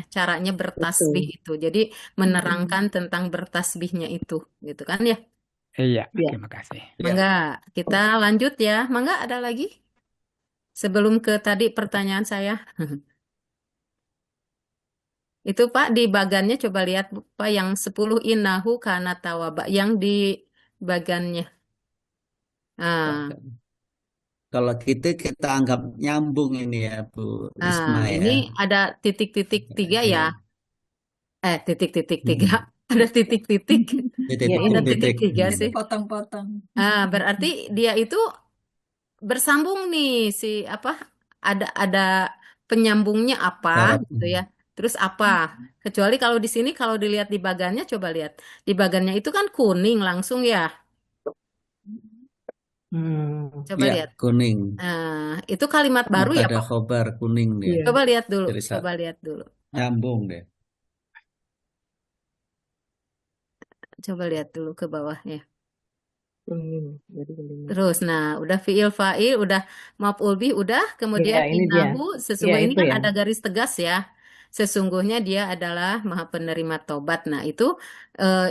caranya bertasbih itu. Jadi menerangkan tentang bertasbihnya itu, gitu kan ya? Iya, Ya. terima kasih. Mangga, kita lanjut ya. Mangga, ada lagi? Sebelum ke tadi pertanyaan saya. Itu Pak, di bagannya coba lihat Pak yang 10 innahu kana tawwaba yang di bagannya. Kalau gitu kita anggap nyambung ini ya Bu Risma ya. Ini ada titik-titik 3 ya. Titik-titik 3. Hmm. Ada titik-titik. Ya, ini ada Titik-titik. titik 3 sih. Potong-potong. Berarti dia itu bersambung nih ada penyambungnya apa Syarat. gitu ya. Terus apa? Kecuali kalau di sini kalau dilihat di bagannya, coba lihat. Di bagannya itu kan kuning langsung ya. Coba Ya, lihat. kuning. Nah, itu kalimat baru ya, Mubtada Pak? khobar kuning dia. Iya. Coba lihat dulu. Jadi Coba lihat dulu. nyambung deh. Coba lihat dulu ke bawahnya. Jadi kelima. Terus, nah, udah fiil fa'il, udah maf'ul bih, udah. Iya, Kemudian ini dia. innahu, Iya, sesungguhnya ini itu kan ya. ada garis tegas ya. Sesungguhnya dia adalah maha penerima tobat. Nah, itu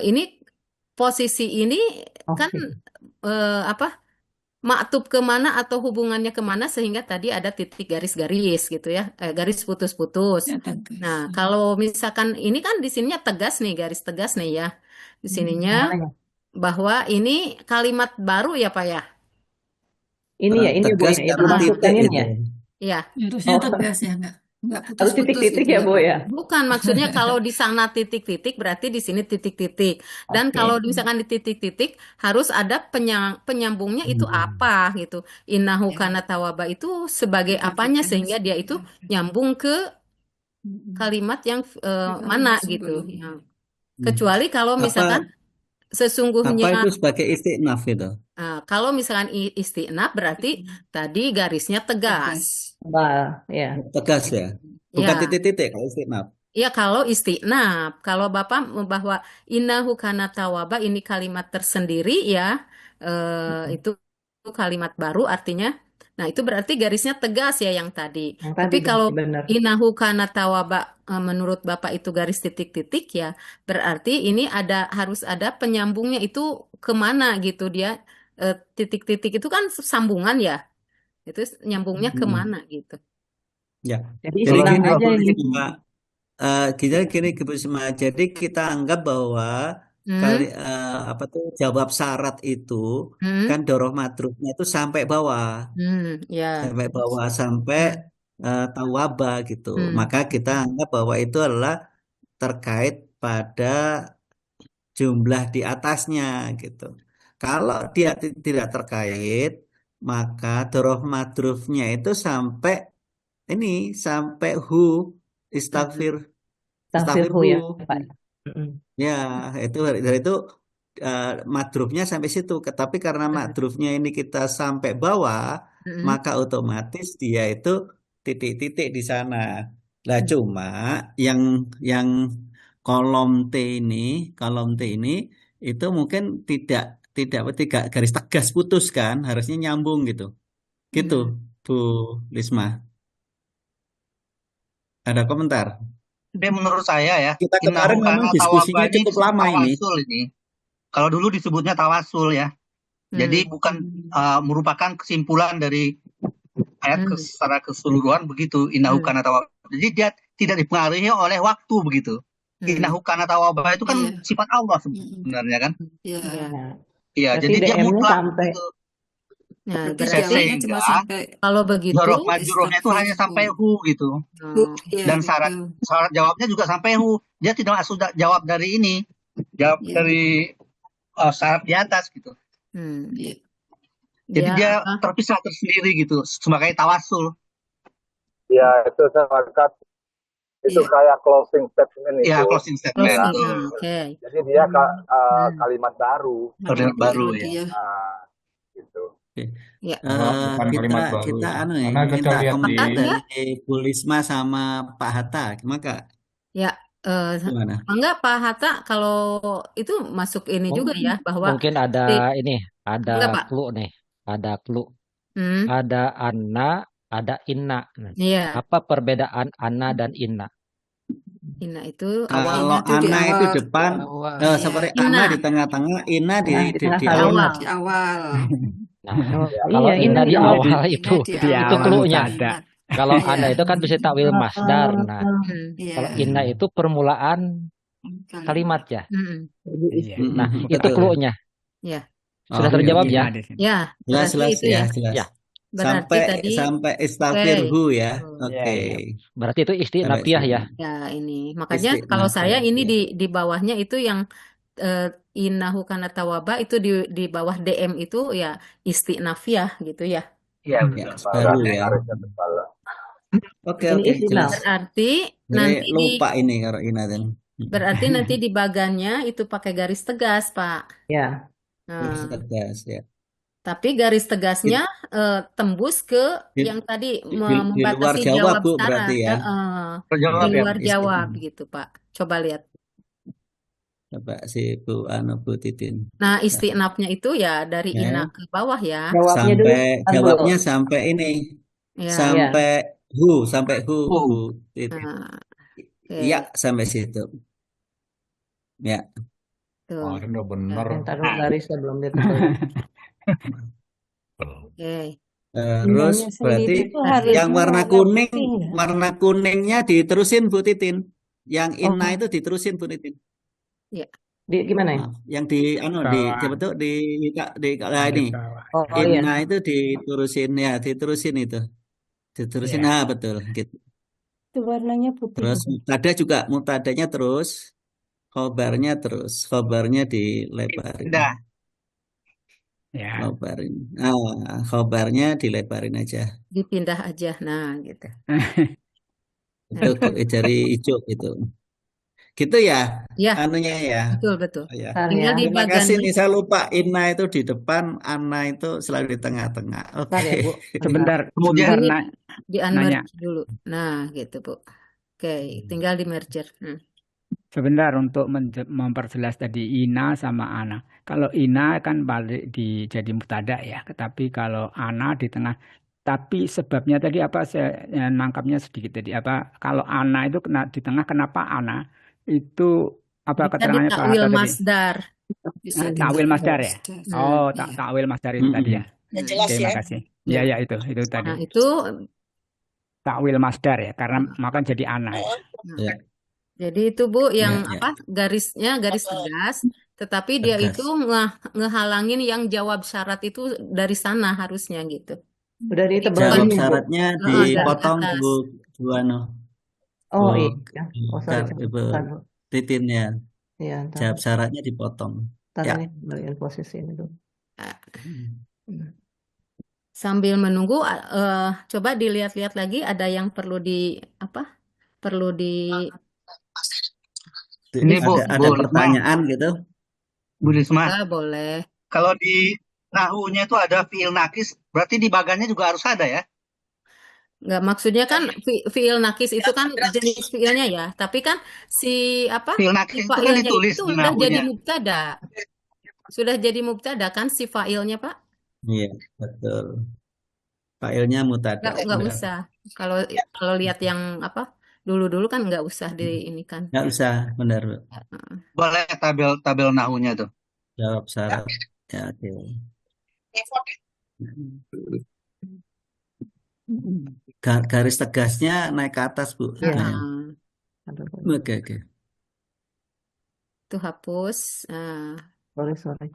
ini posisi ini kan apa? Maktub kemana atau hubungannya kemana sehingga tadi ada titik garis-garis gitu ya, garis putus-putus. Nah, kalau misalkan ini kan di sininya tegas nih, garis tegas nih ya. Di sininya Mana ya? bahwa ini kalimat baru ya Pak ya. Ini ya, ini Bu Tegas ya, itu karena masukkan titik ini ya. itu. Iya. Harusnya Oh, tegas ya, nggak harus putus-putus titik-titik gitu ya ya, Bu Pak. ya. Bukan, maksudnya kalau di sana titik-titik berarti di sini titik-titik. Dan Oke. kalau misalkan di titik-titik harus ada penyambungnya itu apa gitu. Innahu Ya, kana tawaba itu sebagai apanya titik-titik sehingga dia itu nyambung ke kalimat yang kalimat mana gitu. sebelumnya. Ya. Kecuali kalau Apa misalkan sesungguhnya apa itu sebagai istiqnaf itu? kalau misalkan istiqnaf berarti tadi garisnya tegas. Bah, ya. Tegas ya. Bukan Ya. titik-titik kalau istiqnaf. Ya kalau istiqnaf, kalau Bapak bahwa innahu kana tawaba ini kalimat tersendiri ya, itu kalimat baru artinya. Nah, itu berarti garisnya tegas ya yang tadi. Yang Tapi tadi kalau benar. innahu kana tawaba menurut Bapak itu garis titik-titik ya, berarti ini harus ada penyambungnya itu kemana gitu dia. Titik-titik itu kan sambungan ya. Itu nyambungnya kemana gitu. Ya. Jadi Jadi istilah gini aja Bu ini. Risma, gini Bu Risma. Jadi kita anggap bahwa apa tuh jawab syarat itu kan doroh madrufnya itu sampai bawah, Ya. sampai bawah sampai tawaba gitu. Maka kita anggap bahwa itu adalah terkait pada jumlah di atasnya gitu. Kalau dia tidak terkait, maka doroh madrufnya itu sampai ini sampai istagfir Tafsirhu ya, Pak. ya itu dari itu madrufnya sampai situ. Tapi karena madrufnya ini kita sampai bawah, maka otomatis dia itu titik-titik di sana. Lah cuma yang kolom T ini itu mungkin tidak garis tegas putus kan, harusnya nyambung gitu. Gitu, Bu Lisma. Ada komentar? Tapi menurut saya ya, Kita kemarin innahu memang kana diskusinya tawwaba ini cukup lama ini. tawasul ini. Kalau dulu disebutnya tawasul ya. Jadi bukan merupakan kesimpulan dari ayat secara keseluruhan begitu, innahu kana tawwaba. Jadi dia tidak dipengaruhi oleh waktu begitu. Innahu kana tawwaba itu kan sifat Allah sebenarnya kan. Iya. Iya, Berarti jadi dia DM-nya mutlak sampai gitu. Nah, Berarti berarti jawabnya cuma sampai kalau begitu Dzaraf majrurnya itu hanya sampai hu gitu. Iya, Dan syarat jawabnya juga sampai hu. Dia tidak sudah jawab dari ini, jawab dari syarat di atas gitu. Iya. Jadi Ya, dia apa? terpisah tersendiri gitu sebagai tawasul. Ya, itu saya angkat. Itu kayak closing statement itu. Iya, closing statement. Oke. Jadi dia kalimat baru. Kalimat baru ya. Nah, gitu. Ya. Bukan kalimat baru Kita ya. anu Karena kita minta lihat komentar di dari Bu Lisma sama Pak Hatta, gimana Kak? Ya, Gimana? enggak Pak Hatta kalau itu masuk ini juga ya bahwa Mungkin ada ini, enggak ada Pak. clue nih, ada clue. Hmm. Ada anna, ada inna. Iya. Apa perbedaan anna dan inna? Inna itu Kalau awal. Ana itu depan, seperti Ana di tengah-tengah, Ina di awal. Di awal. Nah, kalau inna di awal itu awal clue-nya. ada. Kalau Ana itu kan bisa takwil masdar. Nah, Iya. kalau inna itu permulaan kalimat ya. Nah, itu Betul. clue-nya. Ya. Sudah terjawab ya? Ya, Jelas, berarti itu ya. jelas. Ya. Berarti tadi Sampai istafirhu ya. Oke. Berarti itu istiqnafiah ya. Ya, ini. Makanya kalau saya ini di bawahnya itu yang innahu kana tawaba itu di bawah DM itu ya istiqnafiah gitu ya. Iya, baru ya. Oke, Ini oke, istinaf. jelas. Berarti Ini nanti di lupa ini kalau Inaden. berarti nanti di bagannya itu pakai garis tegas, Pak. Ya. Garis Nah, tegas ya. tapi garis tegasnya Di, tembus ke di, yang tadi di luar membatasi Jawa, jawab Bu, syarat. berarti ya. Di Terjawab ya. luar jawab Istilah. gitu, Pak. Coba lihat. Coba si Bu Bu Titin. Nah, Nah, istinafnya itu ya dari ya. ina ke bawah ya. Jawabnya dulu Sampai kan jawabnya belum. sampai ini. Ya. Ya. Sampai sampai Bu Titin. Nah, oke. Iya, sampai situ. Ya. Tuh. Kemarin udah bener. Yang taruh garisnya belum ditebelin. Oke. Terus Inanya berarti sendiri tuh yang harusnya warna warna kuning, putih nggak? warna kuningnya diterusin Bu Titin. Yang inna Oh, itu diterusin Bu Titin. Ya. gimana ya? Maaf, yang di Bawah, coba tuh di yang di ini bawah. Oh iya. inna itu diterusin ya, diterusin itu. Diterusin Ya. betul gitu. Itu warnanya putih. Terus mutada juga, mutadanya terus, khobarnya terus, khobarnya dilebarin. Dah. Ya. Khobarin. Khobarnya dilebarin aja. Dipindah aja. Nah, gitu. Itu dari hijau gitu. Gitu ya, Ya, anunya ya. betul, betul. Ya. Bentar Tinggal ya. di Terima kasih bagannya. nih, saya lupa inna itu di depan, anna itu selalu di tengah-tengah. Bentar ya, Oke. Bu. Sebentar, Kemudian sebentar Di nanya. unmerge dulu. Nah, gitu, Bu. Oke, tinggal di merger. Sebentar untuk memperjelas tadi ina sama ana. Kalau ina kan balik jadi mubtada ya, tetapi kalau ana di tengah. Tapi sebabnya tadi apa? Saya nangkapnya sedikit tadi apa? Kalau ana itu kena di tengah, kenapa ana? Itu apa Bisa keterangannya Pak ditakwil Hatta tadi? masdar. Bisa Takwil masdar ya? masdar. Oh, Iya. takwil masdar itu tadi ya. Udah jelas Terima ya. kasih. Ya. Ya, itu tadi. Nah, itu Takwil masdar ya, karena maka jadi ana ya. Ya. jadi itu Bu yang Ya. apa? Garisnya garis tegas, tetapi dia Tegas. itu ngehalangin yang jawab syarat itu dari sana harusnya gitu. Udah Jadi ditebelin Jawab ya, Bu? syaratnya dari dipotong atas. Bu Oh Bu iya. Oh sorry. Ibu Bentar, Bu. Titin ya. Iya, ntar. Jawab syaratnya dipotong. Ntar Ya. ini kembaliin posisi ini dulu. Sambil menunggu, coba dilihat-lihat lagi ada yang perlu di apa? Perlu di Ini Bu, Ada Bu Risma, pertanyaan gitu. Bu Risma. boleh. Kalau di nahunya itu ada fiil nakis, berarti di bagannya juga harus ada ya? Nggak, maksudnya kan fiil nakis itu kan jenis fiilnya ya, tapi kan si apa? Fiil Si nakis itu kan fa'ilnya ditulis itu di udah jadi nahunya. mubtada. Sudah jadi mubtada kan si fa'ilnya, Pak? Iya, betul. Failnya mutada. Nggak Benar. usah. Kalau lihat yang apa? Dulu-dulu kan nggak usah di ini kan. Nggak usah, benar. Boleh tabel nahunya tuh. Jawab syarat. Ya, oke. Garis tegasnya naik ke atas, Bu. Iya. Nah, Aduh, oke, oke. Itu hapus. sorry.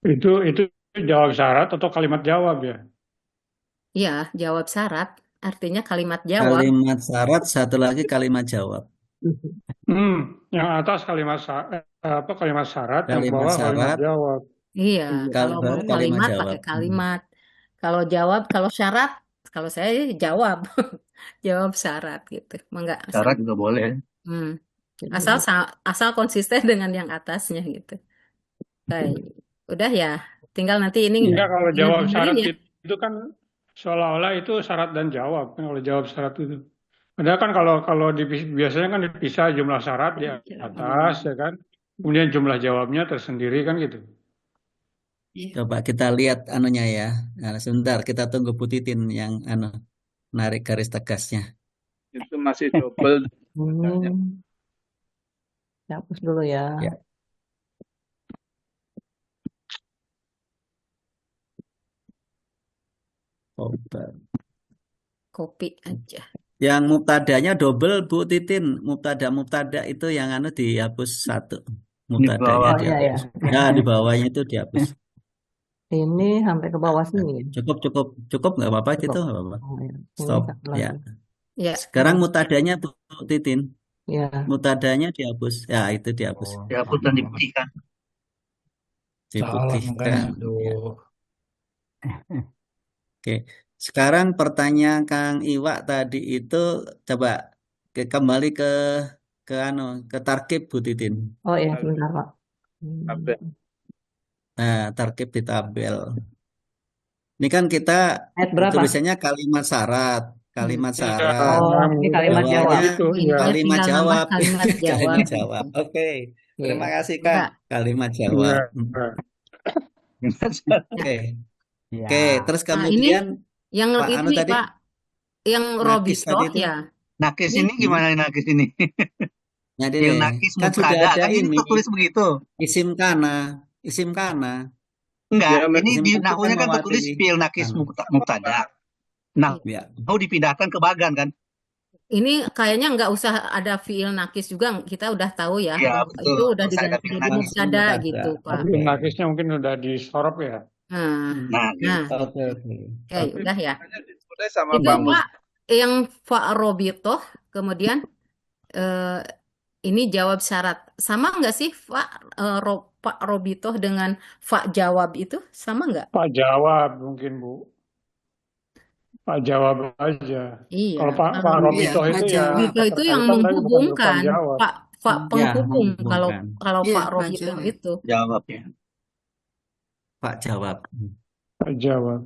Itu jawab syarat atau kalimat jawab ya? Iya, jawab syarat. Artinya kalimat jawab. Kalimat syarat, satu lagi kalimat jawab. Yang atas kalimat syarat, yang Kalimat bawah kalimat syarat. jawab. Iya, kalau Baru mau kalimat kalimat jawab. pakai kalimat. Kalau jawab, kalau syarat, kalau saya jawab. Jawab syarat gitu. Enggak. Syarat juga boleh. Asal konsisten dengan yang atasnya gitu. Baik. Udah ya. Tinggal nanti ini Enggak, kalau tinggal jawab benerin syarat ya. itu kan seolah-olah itu syarat dan jawab kan kalau jawab syarat itu. Padahal kan kalau biasanya kan dipisah jumlah syarat di atas ya kan. Kemudian jumlah jawabnya tersendiri kan gitu. Coba kita lihat anunya ya. Nah, sebentar kita tunggu Bu Titin yang narik garis tegasnya. Itu masih double. Hapus dulu ya. Ya. Copy aja. Yang mubtadanya double Bu Titin. Mubtada itu yang dihapus satu. Mubtadanya bawah. dihapus. Ya. Nah, di bawahnya itu dihapus. Ini sampai ke bawah sini. Cukup nggak apa-apa gitu, nggak apa-apa. Stop ya. Ya. Sekarang mutadanya Bu Titin. Ya. Mutadanya dihapus. Ya, itu dihapus. Dihapus dan diputihkan. Salah makanya. diputihkan. Ya. Aduh. Oke. Sekarang pertanyaan Kang Iwa tadi itu coba kembali ke tarkib Bu Titin. Oh ya, sebentar Pak. Tabel. Nah, tarkib di tabel. Ini kan kita Ayat berapa? tulisannya kalimat syarat, kalimat Iya, syarat. Oh, ini kalimat Jawabnya jawab. itu ya. Ininya kalimat tinggal nambah jawab. kalimat jawab. Kalimat jawab. Oke. Terima Oke. kasih Kang. Enggak. Kalimat Iya. jawab. Ya. Oke. Ya. Oke, terus Nah, ini kemudian yang Pak Anu ini tadi Pak, yang nakis Robitoh tadi itu. ya. Nakis Ini ini gimana nakis ini? Nah, Yang ini nakis kan sudah mubtada ada kan ini ini tertulis begitu. isim kana, isim kana. Enggak, Ya, ini Isim di kana kan nahunya kan tertulis mewakili fi'il nakis kana. mubtada. Nah, Iya. Ya. dipindahkan ke bagan kan? Ini kayaknya nggak usah ada fiil nakis juga, kita udah tahu ya. Iya, Itu betul. udah Terus ada diganti fi'il jadi nakis. mubtada Mubtada. gitu, Pak. Tapi Oke. nakisnya mungkin udah disorot ya. Nah, Nah, gitu. nah, Oke, oke. Tapi udah ya. makanya disebutnya sama Itu Pak Mus. Pak, yang fa robitoh, kemudian eh, ini jawab syarat. Sama nggak sih Pak robitoh dengan fa jawab itu? Sama nggak? Pak jawab mungkin Bu. Pak jawab aja. Iya, Kalau Pak kalau Robito Iya, itu Pak ya jawab. Robito itu yang keterkaitan tapi bukan Pak menghubungkan, jawab. Pak Hmm. Ya, penghubung. Kalau menghubungkan. kalau Iya, Pak Pak Robito jawab. itu. Jawab ya. Pak jawab. Pak jawab.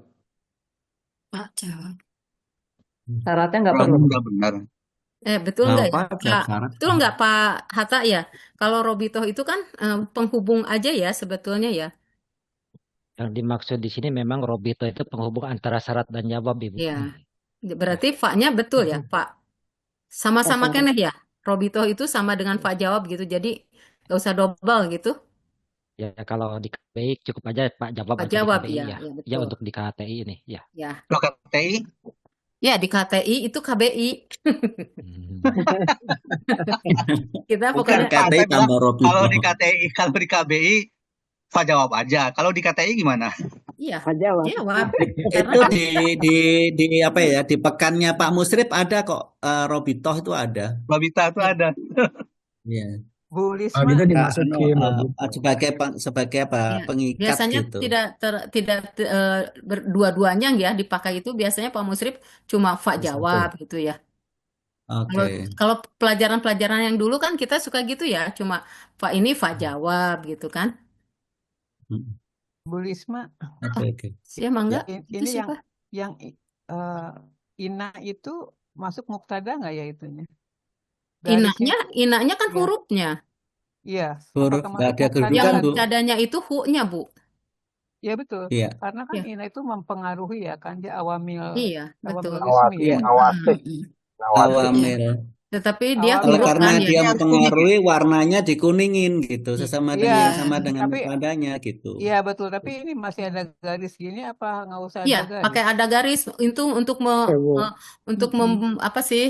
Pak jawab. Syaratnya nggak Kalau perlu. nggak benar. Betul nggak ya? Apa jawab syarat? Betul nggak Pak Hatta ya? Kalau Robito itu kan penghubung aja ya sebetulnya ya. Yang dimaksud di sini memang robito itu penghubung antara syarat dan jawab, Ibu. Ya, berarti fa-nya betul ya, Pak. Sama-sama keneh ya. Robito itu sama dengan fa jawab gitu. Jadi nggak usah double gitu. Ya, kalau di KPI cukup aja Pak jawab Pak untuk di jawab KPI ya, ya. ya Ya, betul. untuk di KTI ini, ya. Ya. Kalau KTI, Ya di KTI itu KBI. Hmm. Kita bukan pokoknya Pak. KTI Saya bilang tambah Robito. kalau di KBI, Pak jawab aja. Kalau di KTI gimana? iya Pak jawab. jawab. Karena Itu kan di apa ya, di pekannya Pak Musrif ada kok, Robitoh itu ada. Babita itu ya, ada. Iya. Bu Kalau Lisma, gitu Anu, dimasukin Robito. sebagai apa, ya, pengikat biasanya gitu. tidak berdua-duanya ya dipakai itu biasanya Pak Musrif cuma fa Satu. jawab gitu ya. Kalau Oke. kalau pelajaran-pelajaran yang dulu kan kita suka gitu ya, cuma fa ini fa jawab gitu kan. Hmm. Bu Lisma, Oke, oke. Ya mangga. Itu ini siapa? yang ina itu masuk muktada nggak ya itunya? Garisnya Inanya kan ya, hurufnya. iya. Huruf Apakah nggak masuk ada Yang muktada? kedudukan, Bu. mubtadanya itu hu-nya, Bu. Ya betul. Iya. Karena kan Ya, ina itu mempengaruhi ya kan dia awamil iya, betul. ismi Iya. ya. Nawasik. Mm-mm. Nawasik. Iya. Awamil. Tetapi dia Awamil Oleh huruf karena kan berarti dia ya. artinya mempengaruhi warnanya dikuningin gitu, I- sama iya, Iya, dengan tapi padanya gitu. iya betul. Tapi ini masih ada garis gini apa nggak usah ada iya, pakai garis? ada garis itu untuk untuk Mm-mm. apa sih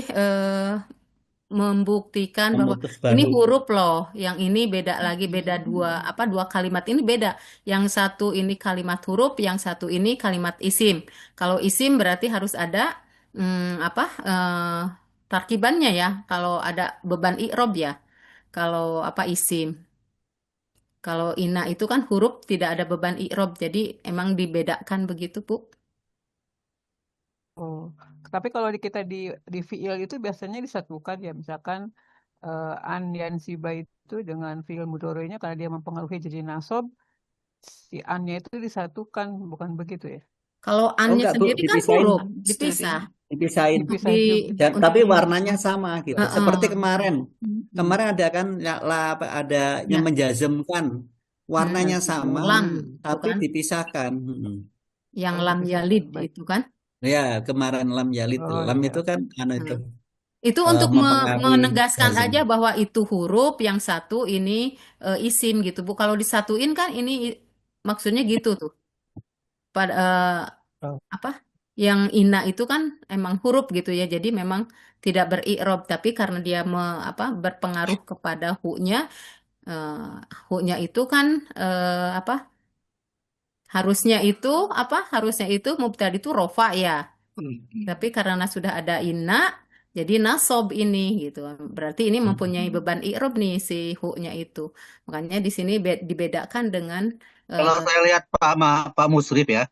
membuktikan bahwa Memutus ini bahu. huruf loh, yang ini beda lagi, beda dua kalimat ini beda. Yang satu ini kalimat huruf, yang satu ini kalimat isim. Kalau isim berarti harus ada tarkibannya ya. Kalau ada beban i'rob ya. Kalau isim. Kalau ina itu kan huruf tidak ada beban i'rob, jadi emang dibedakan begitu, Bu. Oh, tapi kalau kita di fiil itu biasanya disatukan ya, misalkan an yan siba itu dengan fiil mudhari'nya karena dia mempengaruhi jadi nasab, si annya itu disatukan, bukan begitu ya? Kalau Oh annya enggak, Bu, sendiri kan dipisahin. huruf, Jadi, dipisah. Dipisahin. Dipisah Di juga. Dan, untuk tapi warnanya sama gitu. Seperti kemarin. Mm-mm. Kemarin ada kan ada yang Ya, menjazmkan. Warnanya sama, lam, tapi bukan? dipisahkan. Yang Oh, lam dipisahkan. yalid Baik. itu kan? Ya, kemarin lam yalid. Oh Lam iya. itu kan itu Hmm. Itu untuk mempengaruhi menegaskan jazm. aja bahwa itu huruf, yang satu ini isim gitu, Bu. Kalau disatuin kan ini maksudnya gitu tuh. Pada Oh. yang ina itu kan emang huruf gitu ya. Jadi memang tidak beri'rob, tapi karena dia berpengaruh kepada hu-nya, hu-nya itu kan harusnya itu mubtada itu rofa ya. Tapi karena sudah ada ina, jadi nasob ini gitu. Berarti ini mempunyai beban i'rob nih si hu-nya itu. Makanya di sini dibedakan dengan Kalau Eh, saya lihat Pak Musrif ya,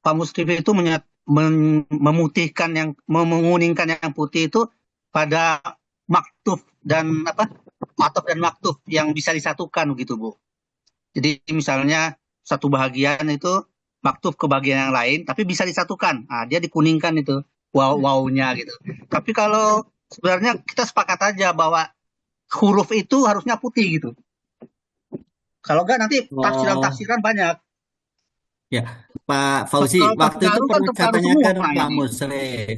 Pak Musrif itu memutihkan menguningkan yang putih itu pada maktuf dan ataf dan maktuf yang bisa disatukan gitu Bu. Jadi misalnya satu bagian itu maktuf ke bagian yang lain, tapi bisa disatukan. Nah, dia dikuningkan itu wow-nya gitu. Tapi kalau sebenarnya kita sepakat aja bahwa huruf itu harusnya putih gitu. Kalau enggak nanti Oh, tafsiran-tafsiran banyak. ya, Pak Fauzi, Kalau waktu itu terbaru kan pernah saya terbaru semua tanyakan Pak ini. Musrif.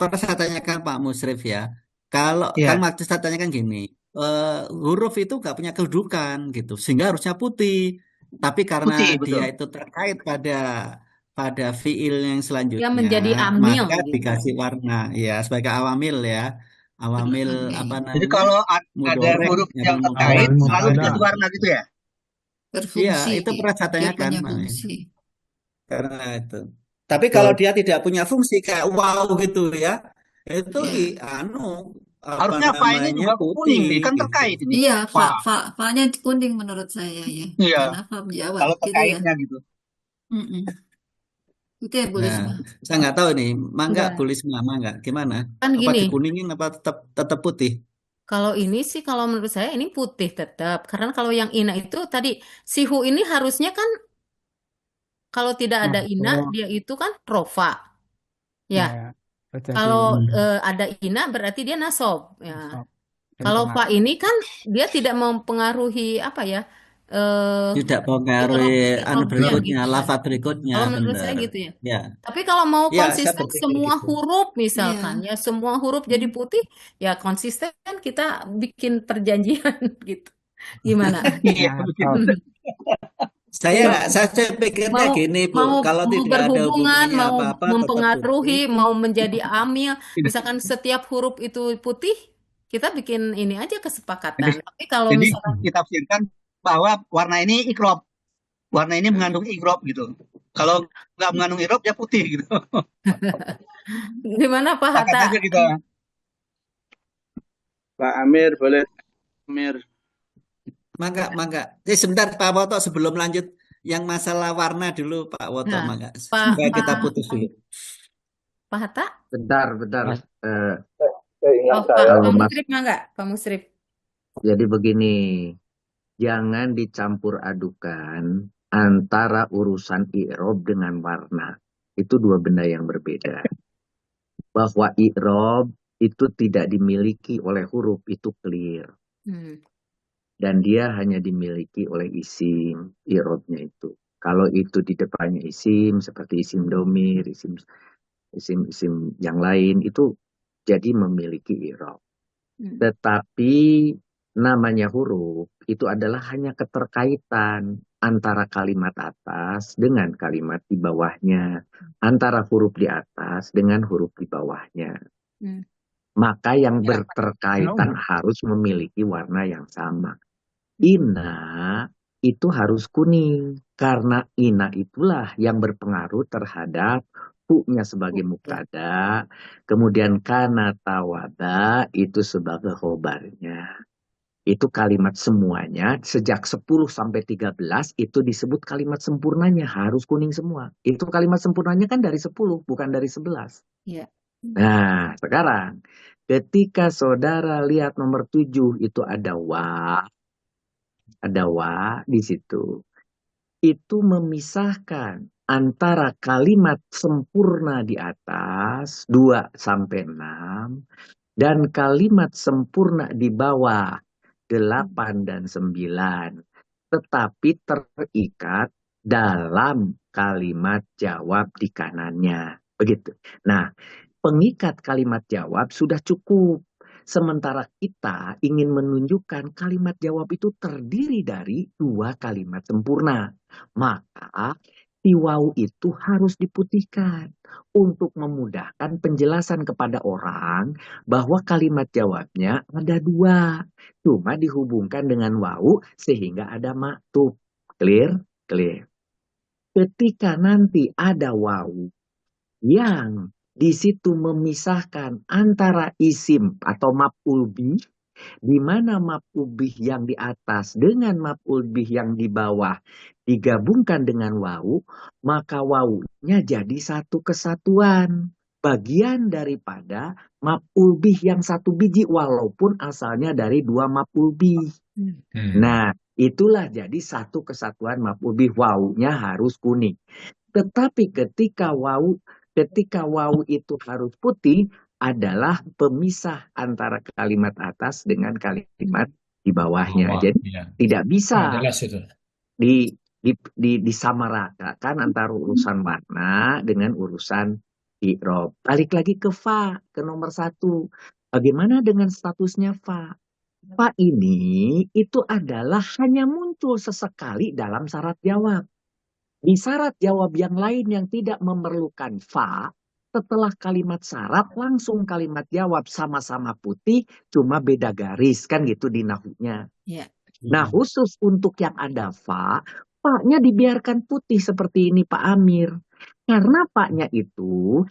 Pernah saya tanyakan Pak Musrif ya, kalau kan Iya, waktu saya tanyakan gini, huruf itu nggak punya kedudukan gitu, sehingga harusnya putih. Tapi karena putih dia betul. itu terkait pada fiil yang Dia selanjutnya, menjadi amil maka gitu. dikasih warna, ya sebagai awamil ya, awamil apa Jadi namanya, kalau ada mudorek huruf atau yang mudorek terkait Awal selalu mubtada. dikasih warna gitu ya. Iya, Berfungsi, itu pernah saya dia tanyakan, punya Mami. fungsi. Karena itu. Tapi kalau Betul. dia tidak punya fungsi kayak wow gitu ya, itu Ya. anu apa Harusnya fa ini namanya juga putih kuning nih, kan gitu. terkait ini. Iya, Fa. fa-nya kuning menurut saya ya. Iya, Karena fa menjawab kalau gitu ya. terkaitnya gitu. Mm-mm. Oke, Bu Nah, Risma. saya nggak tahu nih, mangga Enggak. Bulisma, mangga gimana? Kan Apa gini, dikuningin apa tetap tetap putih? kalau ini sih kalau menurut saya ini putih tetap. Karena kalau yang ina itu tadi sihu ini harusnya kan kalau tidak ada ina Oh, dia itu kan rofa. Ya, ya, terjadi kalau Hmm. ada ina berarti dia nasob. Ya, stop dan kalau fa pengaruh. ini kan dia tidak mempengaruhi apa ya Tidak mempengaruhi anu irobnya berikutnya, gitu kan. lafaz berikutnya, Kalau menurut saya benar. gitu ya. Ya, Tapi kalau mau ya saya konsisten berpikir semua gitu. huruf Iya. misalkan ya semua huruf jadi putih ya konsisten kita bikin perjanjian gitu. Gimana? Iya, Nah, begitu. stop. Saya Mau saya pikirnya mau gini, Bu, mau kalau mau tidak ada berhubungan, hubungannya mau apa-apa tetap mempengaruhi, putih. mau menjadi amil, misalkan setiap huruf itu putih, kita bikin ini aja kesepakatan. Tapi kalau Jadi misalkan ditafsirkan bahwa warna ini ikrob, warna ini mengandung ikrob gitu. Kalau nggak mengandung ikrob dia putih gitu. gimana Pak Sepakat Hatta? aja kita. Pak Amir, boleh Amir. Mangga. Sebentar Pak Woto sebelum lanjut yang masalah warna dulu Pak Woto, Nah, mangga. Pak Supaya kita putus dulu. Pak Hatta? Bentar. Mas, Oh, Pak Kalau Mas, Musrif enggak? Pak Musrif. jadi begini, jangan dicampur adukan antara urusan i'rob dengan warna. Itu dua benda yang berbeda. Bahwa i'rob itu tidak dimiliki oleh huruf, itu clear. Hmm. Dan dia hanya dimiliki oleh isim, i'robnya itu. Kalau itu di depannya isim, seperti isim domir, isim yang lain, itu jadi memiliki i'rob. Hmm. Tetapi namanya huruf itu adalah hanya keterkaitan antara kalimat atas dengan kalimat di bawahnya, antara huruf di atas dengan huruf di bawahnya. Hmm. Maka yang Ya, berterkaitan harus memiliki warna yang sama. Ina itu harus kuning karena ina itulah yang berpengaruh terhadap hu-nya sebagai mubtada, kemudian kana tawada itu sebagai khobarnya. Itu kalimat semuanya sejak 10 sampai 13 itu disebut kalimat sempurnanya harus kuning semua. Itu kalimat sempurnanya kan dari 10 bukan dari 11. Ya. Nah, sekarang ketika saudara lihat nomor 7 itu ada wa di situ. Itu memisahkan antara kalimat sempurna di atas 2 sampai 6 dan kalimat sempurna di bawah 8 dan 9. Tetapi terikat dalam kalimat jawab di kanannya. Begitu. Nah, pengikat kalimat jawab sudah cukup. Sementara kita ingin menunjukkan kalimat jawab itu terdiri dari 2 kalimat sempurna. Maka si waw itu harus diputihkan untuk memudahkan penjelasan kepada orang bahwa kalimat jawabnya ada 2. Cuma dihubungkan dengan waw sehingga ada maktub. Clear? Clear. Ketika nanti ada waw yang di situ memisahkan antara isim atau maf'ul bih Di mana maf'ul bih yang di atas dengan maf'ul bih yang di bawah digabungkan dengan wawu, maka wawunya jadi satu kesatuan. Bagian daripada maf'ul bih yang satu biji walaupun asalnya dari dua maf'ul bih. Nah, itulah jadi satu kesatuan maf'ul bih, wawunya harus kuning. Tetapi ketika wawu itu harus putih adalah pemisah antara kalimat atas dengan kalimat di bawahnya. Bawah, Jadi ya. tidak Nah, bisa jelas itu. disamaratakan antara urusan warna dengan urusan i'rab. Balik lagi ke fa, ke nomor 1. Bagaimana dengan statusnya fa? Fa ini itu adalah hanya muncul sesekali dalam syarat jawab. Di syarat jawab yang lain yang tidak memerlukan fa, setelah kalimat syarat langsung kalimat jawab sama-sama putih, cuma beda garis kan gitu di nahunya. Ya. Nah, khusus untuk yang ada fa-nya dibiarkan putih seperti ini Pak Amir. Karena fa-nya itu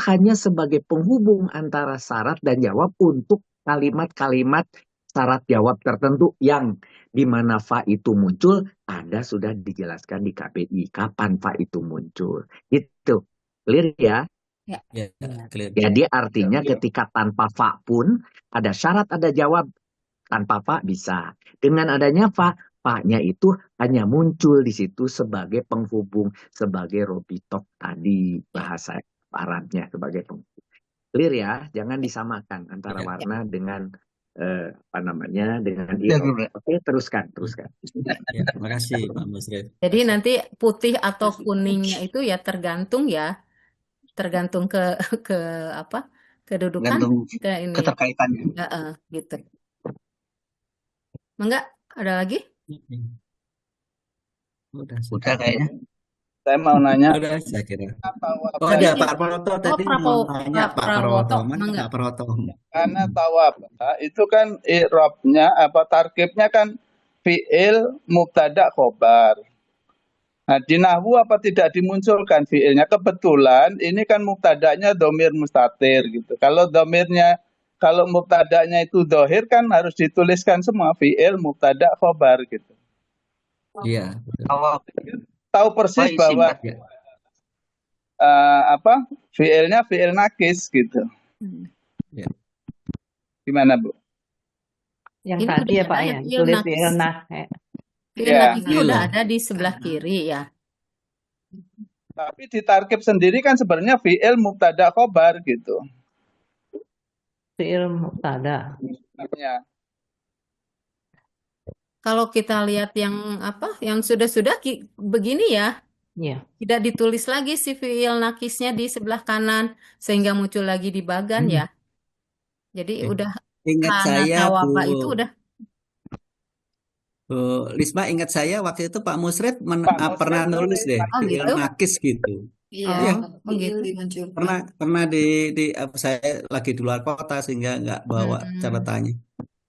hanya sebagai penghubung antara syarat dan jawab untuk kalimat-kalimat syarat jawab tertentu yang di mana fa itu muncul, ada sudah dijelaskan di KPI kapan fa itu muncul. Gitu. Clear ya? Ya. Ya, clear. Jadi artinya ketika tanpa fa pun ada syarat ada jawab, tanpa fa bisa. Dengan adanya fa-nya itu hanya muncul di situ sebagai penghubung, sebagai robitok tadi bahasa Arabnya sebagai penghubung. Clear ya? Jangan disamakan antara warna dengan dengan i'rab. Oke, teruskan. Ya, terima kasih Pak Musrif. Jadi nanti putih atau kuningnya itu ya tergantung ke apa? Kedudukan Tergantung ke ini. keterkaitannya. Gitu. Enggak, ada lagi? Udah kayaknya. Saya mau nanya. Udah, saya kira. Oh ada Pak Prawoto tadi mau nanya Pak Prawoto. Mana Pak Prawoto? Karena tawab itu kan i'rabnya tarkibnya kan fi'il mubtada khobar. Nah, di nahwu apa tidak dimunculkan fi'ilnya? Kebetulan ini kan mubtadanya domir mustatir gitu. Kalau mubtadanya itu dohir kan harus dituliskan semua fi'il mubtada khobar gitu. Iya. Tahu persis bahwa fi'ilnya fi'il nakis gitu. Ya. Gimana Bu? Yang Ini tadi udah ya Pak ada ya, fi'il tulis nakis. fi'il nah. Fi'il nakisnya udah ada di sebelah kiri ya. Tapi di tarkib sendiri kan sebenarnya fi'il mubtada khobar gitu. Fi'il mubtada. Ya. Kalau kita lihat yang sudah-sudah begini ya, tidak ditulis lagi si fi'il nakisnya di sebelah kanan sehingga muncul lagi di bagan ya. Jadi udah Ingat saya Hanatawaba Bu itu udah. Bu Lisma, ingat saya waktu itu Pak Musrif pernah nulis deh fi'il gitu? nakis gitu. Iya, begitu. dimunculkan. Pernah saya lagi di luar kota sehingga nggak bawa catatannya.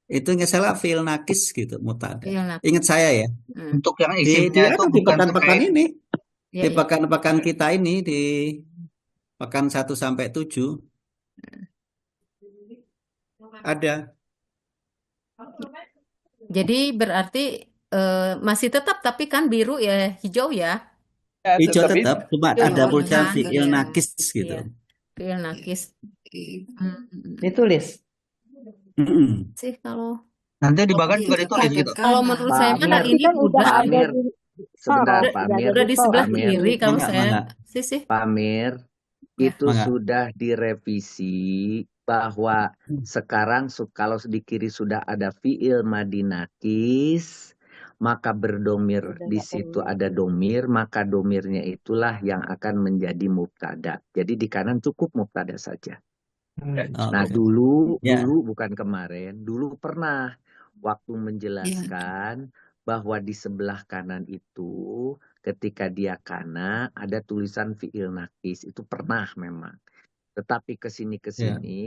Itu ingat saya fi'il nakis gitu, mutada. Ingat saya ya. Untuk yang isimnya itu di bukan pekan-pekan terkait. ini. Di pekan-pekan kita ini di pekan 1 sampai 7 ada. Jadi berarti masih tetap tapi kan biru ya, hijau ya. Hijau tetap, cuma ada tulisan kan? fi'il nakis gitu. Fi'il nakis. Ditulis. Sih kalau nanti di bagan juga ditulis gitu. Kalau menurut saya mana ini udah Sebentar Pak Amir. udah di sebelah kiri kalau saya sih. Pak Amir, itu sudah direvisi bahwa sekarang kalau di kiri sudah ada fi'il madi nakis, maka berdomir di situ ada domir, maka domirnya itulah yang akan menjadi mubtada. Jadi di kanan cukup mubtada saja. Nah dulu bukan kemarin, dulu pernah waktu menjelaskan bahwa di sebelah kanan itu ketika dia kana ada tulisan fi'il nakis, itu pernah memang. Tetapi kesini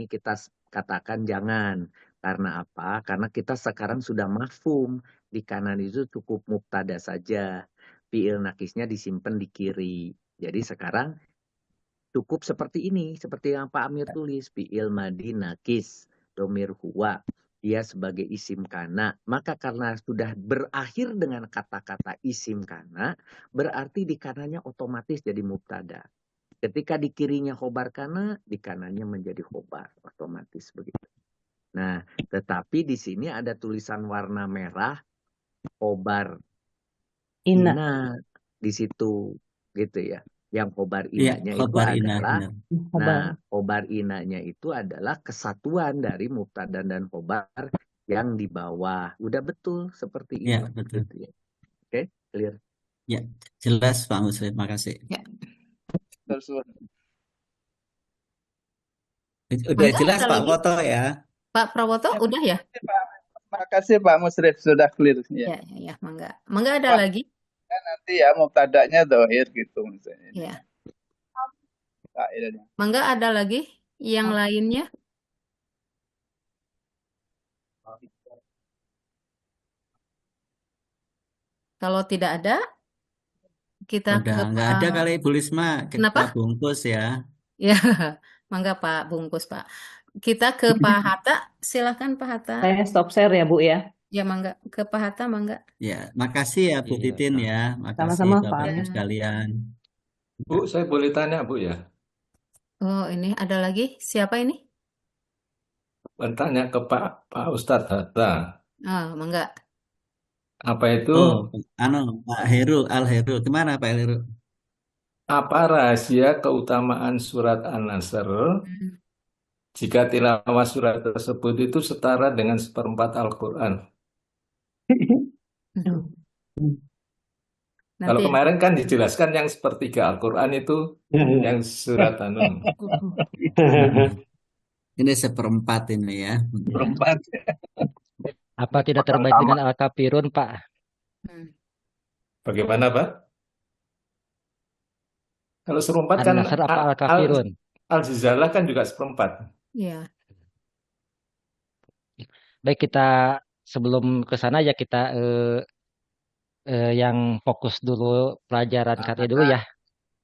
kita katakan jangan. Karena apa? Karena kita sekarang sudah mafhum, di kanan itu cukup mubtada saja, fi'il nakisnya disimpan di kiri. Jadi sekarang cukup seperti ini, seperti yang Pak Amir tulis, fi'il madi nakis, domir huwa, dia sebagai isim kana. Maka karena sudah berakhir dengan kata-kata isim kana, berarti di kanannya otomatis jadi mubtada. Ketika di kirinya khobar kana, di kanannya menjadi khobar, otomatis begitu. Nah, tetapi di sini ada tulisan warna merah khobar Ina. ina di situ gitu ya. Yang khobar Iya, inanya itu khobar ina, adalah benar. Khobar. khobar inanya itu adalah kesatuan dari mubtada dan khobar yang di bawah. Udah betul seperti Iya, itu betul. gitu ya. Oke, clear. Ya, jelas Pak Muslim, makasih. Ya. Udah Mangga jelas ada Pak lagi? Foto ya. Pak Prawoto Ya, udah ya? makasih Pak Musrif sudah clear. Ya. Ya, Mangga. Mangga ada Pak, lagi? nanti ya mubtada'nya dohir gitu misalnya. Ya. Kaidahnya. Mangga ada lagi yang lainnya? Kalau tidak ada, kita Udah ke nggak ada kali Ibu Lisma, kita Kenapa? bungkus ya. Ya, Mangga Pak bungkus Pak. Kita ke Pak Hatta, silakan Pak Hatta. Saya stop share ya Bu ya. Ya Mangga, ke Pak Hatta Mangga. Ya, makasih ya Bu Iya, Titin Pak. ya, makasih Sama-sama Pak Bapak Ibu Amir. sekalian. Bu, saya boleh tanya Bu ya? Oh, ini ada lagi. Siapa ini? Bertanya ke Pak Ustadz Hatta. Oh, Mangga. Apa itu, Oh, Pak Heru, Al Heru, gimana Pak Heru? apa rahasia keutamaan surat An-Nasr jika tilawah surat tersebut itu setara dengan 1/4 Al-Quran? Kalau Nanti kemarin kan dijelaskan yang 1/3 Al-Quran itu yang surat An-Nun. Ini 1/4 ini ya. Berempat. Apa tidak terbaik dengan Al-Kafirun, Pak? Bagaimana Pak? Kalau 1/4 kan An-Nasr apa Al-Kafirun? Al-Zizalah kan juga 1/4. Iya. Baik, kita sebelum ke sana ya kita yang fokus dulu pelajaran Pak KT dulu Hatta, ya.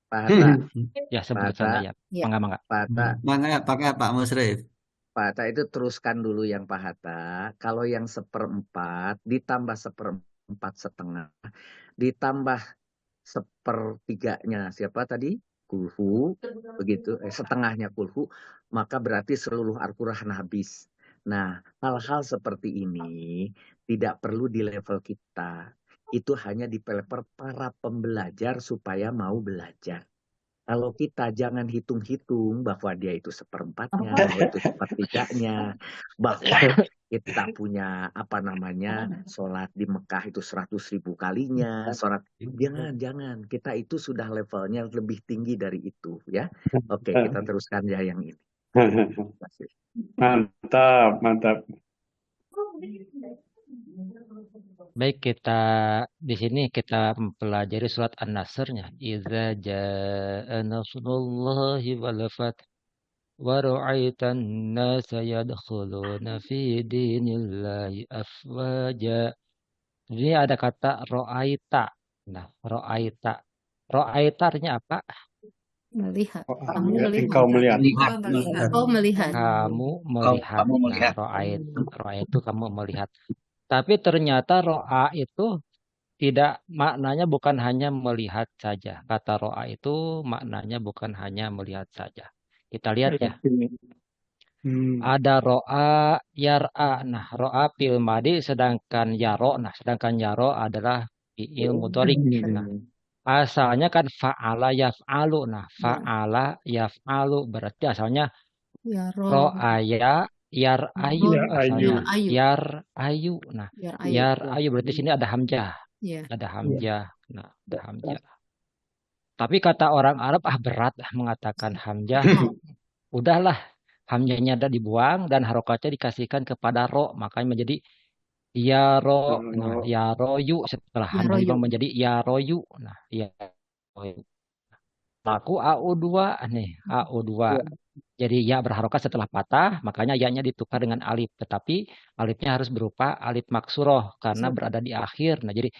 Pak Hatta, Ya, sebelum Pak ke sana Hatta, ya. Ya. Mangga. Pak Hatta, Mangga pakai Pak Musrif. Pak Hatta itu teruskan dulu yang Pak Hatta. Kalau yang 1/4 ditambah 1/4 setengah, ditambah 1/3-nya siapa tadi? Kulhu, begitu. Setengahnya kulhu, maka berarti seluruh Al-Quran habis. Nah, hal-hal seperti ini tidak perlu di level kita. Itu hanya di level para pembelajar supaya mau belajar. Kalau kita jangan hitung-hitung bahwa dia itu 1/4-nya, dia itu 1/3-nya, bahwa kita punya sholat di Mekah itu 100.000 kalinya, sholat jangan, kita itu sudah levelnya lebih tinggi dari itu ya. Oke, kita teruskan ya yang ini. Mantap. Baik, kita di sini kita mempelajari surat An-Nasr-nya. Idza jaa nasrullahi wal fath wa ra'aitan nasa yadkhuluna fi dinillahi afwaja. Ini ada kata ro'aita. Nah, ro'aita. Ro'aita artinya apa? Melihat. Kamu Ya, melihat. engkau melihat. Oh, melihat. Kamu melihat. Kamu melihat. Nah, ro'a itu kamu melihat. Tapi ternyata ro'a itu tidak maknanya bukan hanya melihat saja. Kata ro'a itu maknanya bukan hanya melihat saja. Kita lihat ya. Ada ro'a, yar'a. Nah, ro'a fil madi sedangkan yaro. Nah, sedangkan yaro adalah fi'il mudhari'. Nah, asalnya kan fa'ala yaf'alu. Nah, fa'ala yaf'alu berarti asalnya Ya ro'aya yar'ayu asalnya. Ayu. Yar'ayu. Nah, Ayu. yar'ayu berarti sini ada hamzah. Ya. Ada hamzah. Nah, ada hamzah. Tapi kata orang Arab berat mengatakan hamzah. Udahlah, hamzahnya ada dibuang dan harokatnya dikasihkan kepada ro, makanya menjadi yaro. Nah, yaroyu setelah hamzah dibuang menjadi yaroyu. Nah, yaroyu. Laku AU2 nih, AU2. Jadi ya berharokat setelah patah, makanya ya-nya ditukar dengan alif. Tetapi alifnya harus berupa alif maksuroh karena berada di akhir. Nah, jadi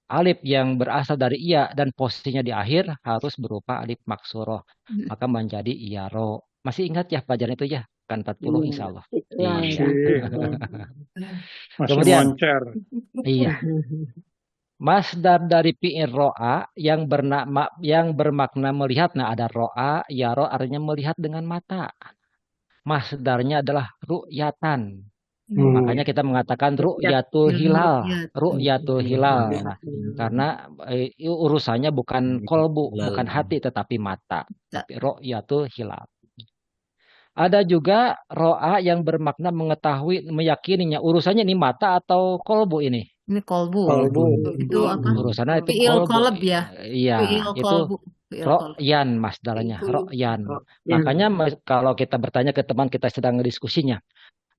alif yang berasal dari iya dan posisinya di akhir harus berupa alif maksuroh. Maka menjadi iyaro. Masih ingat ya pelajaran itu ya? Kan 40 insya Allah. Ikhlas. Iya. Masih masih Kemudian, moncer. iya. Masdar dari fi'il ro'a yang bermakna melihat. Nah, ada ro'a, yaro artinya melihat dengan mata. Masdarnya adalah ru'yatan. Makanya kita mengatakan ru'yatul hilal. Ru'yatul hilal. Nah, karena urusannya bukan kolbu, bukan hati, tetapi mata. Tapi ru'yatul hilal. Ada juga ro'a yang bermakna mengetahui, meyakininya. Urusannya ini mata atau kolbu ini? Ini kolbu. Kolbu. Itu apa? Urusannya itu Fi'il kolbu. kolb ya. Iya, Fi'il itu kolbu. Fi'il kolb. ro'yan masdarnya, ro'yan. Ya. Makanya kalau kita bertanya ke teman kita sedang diskusinya,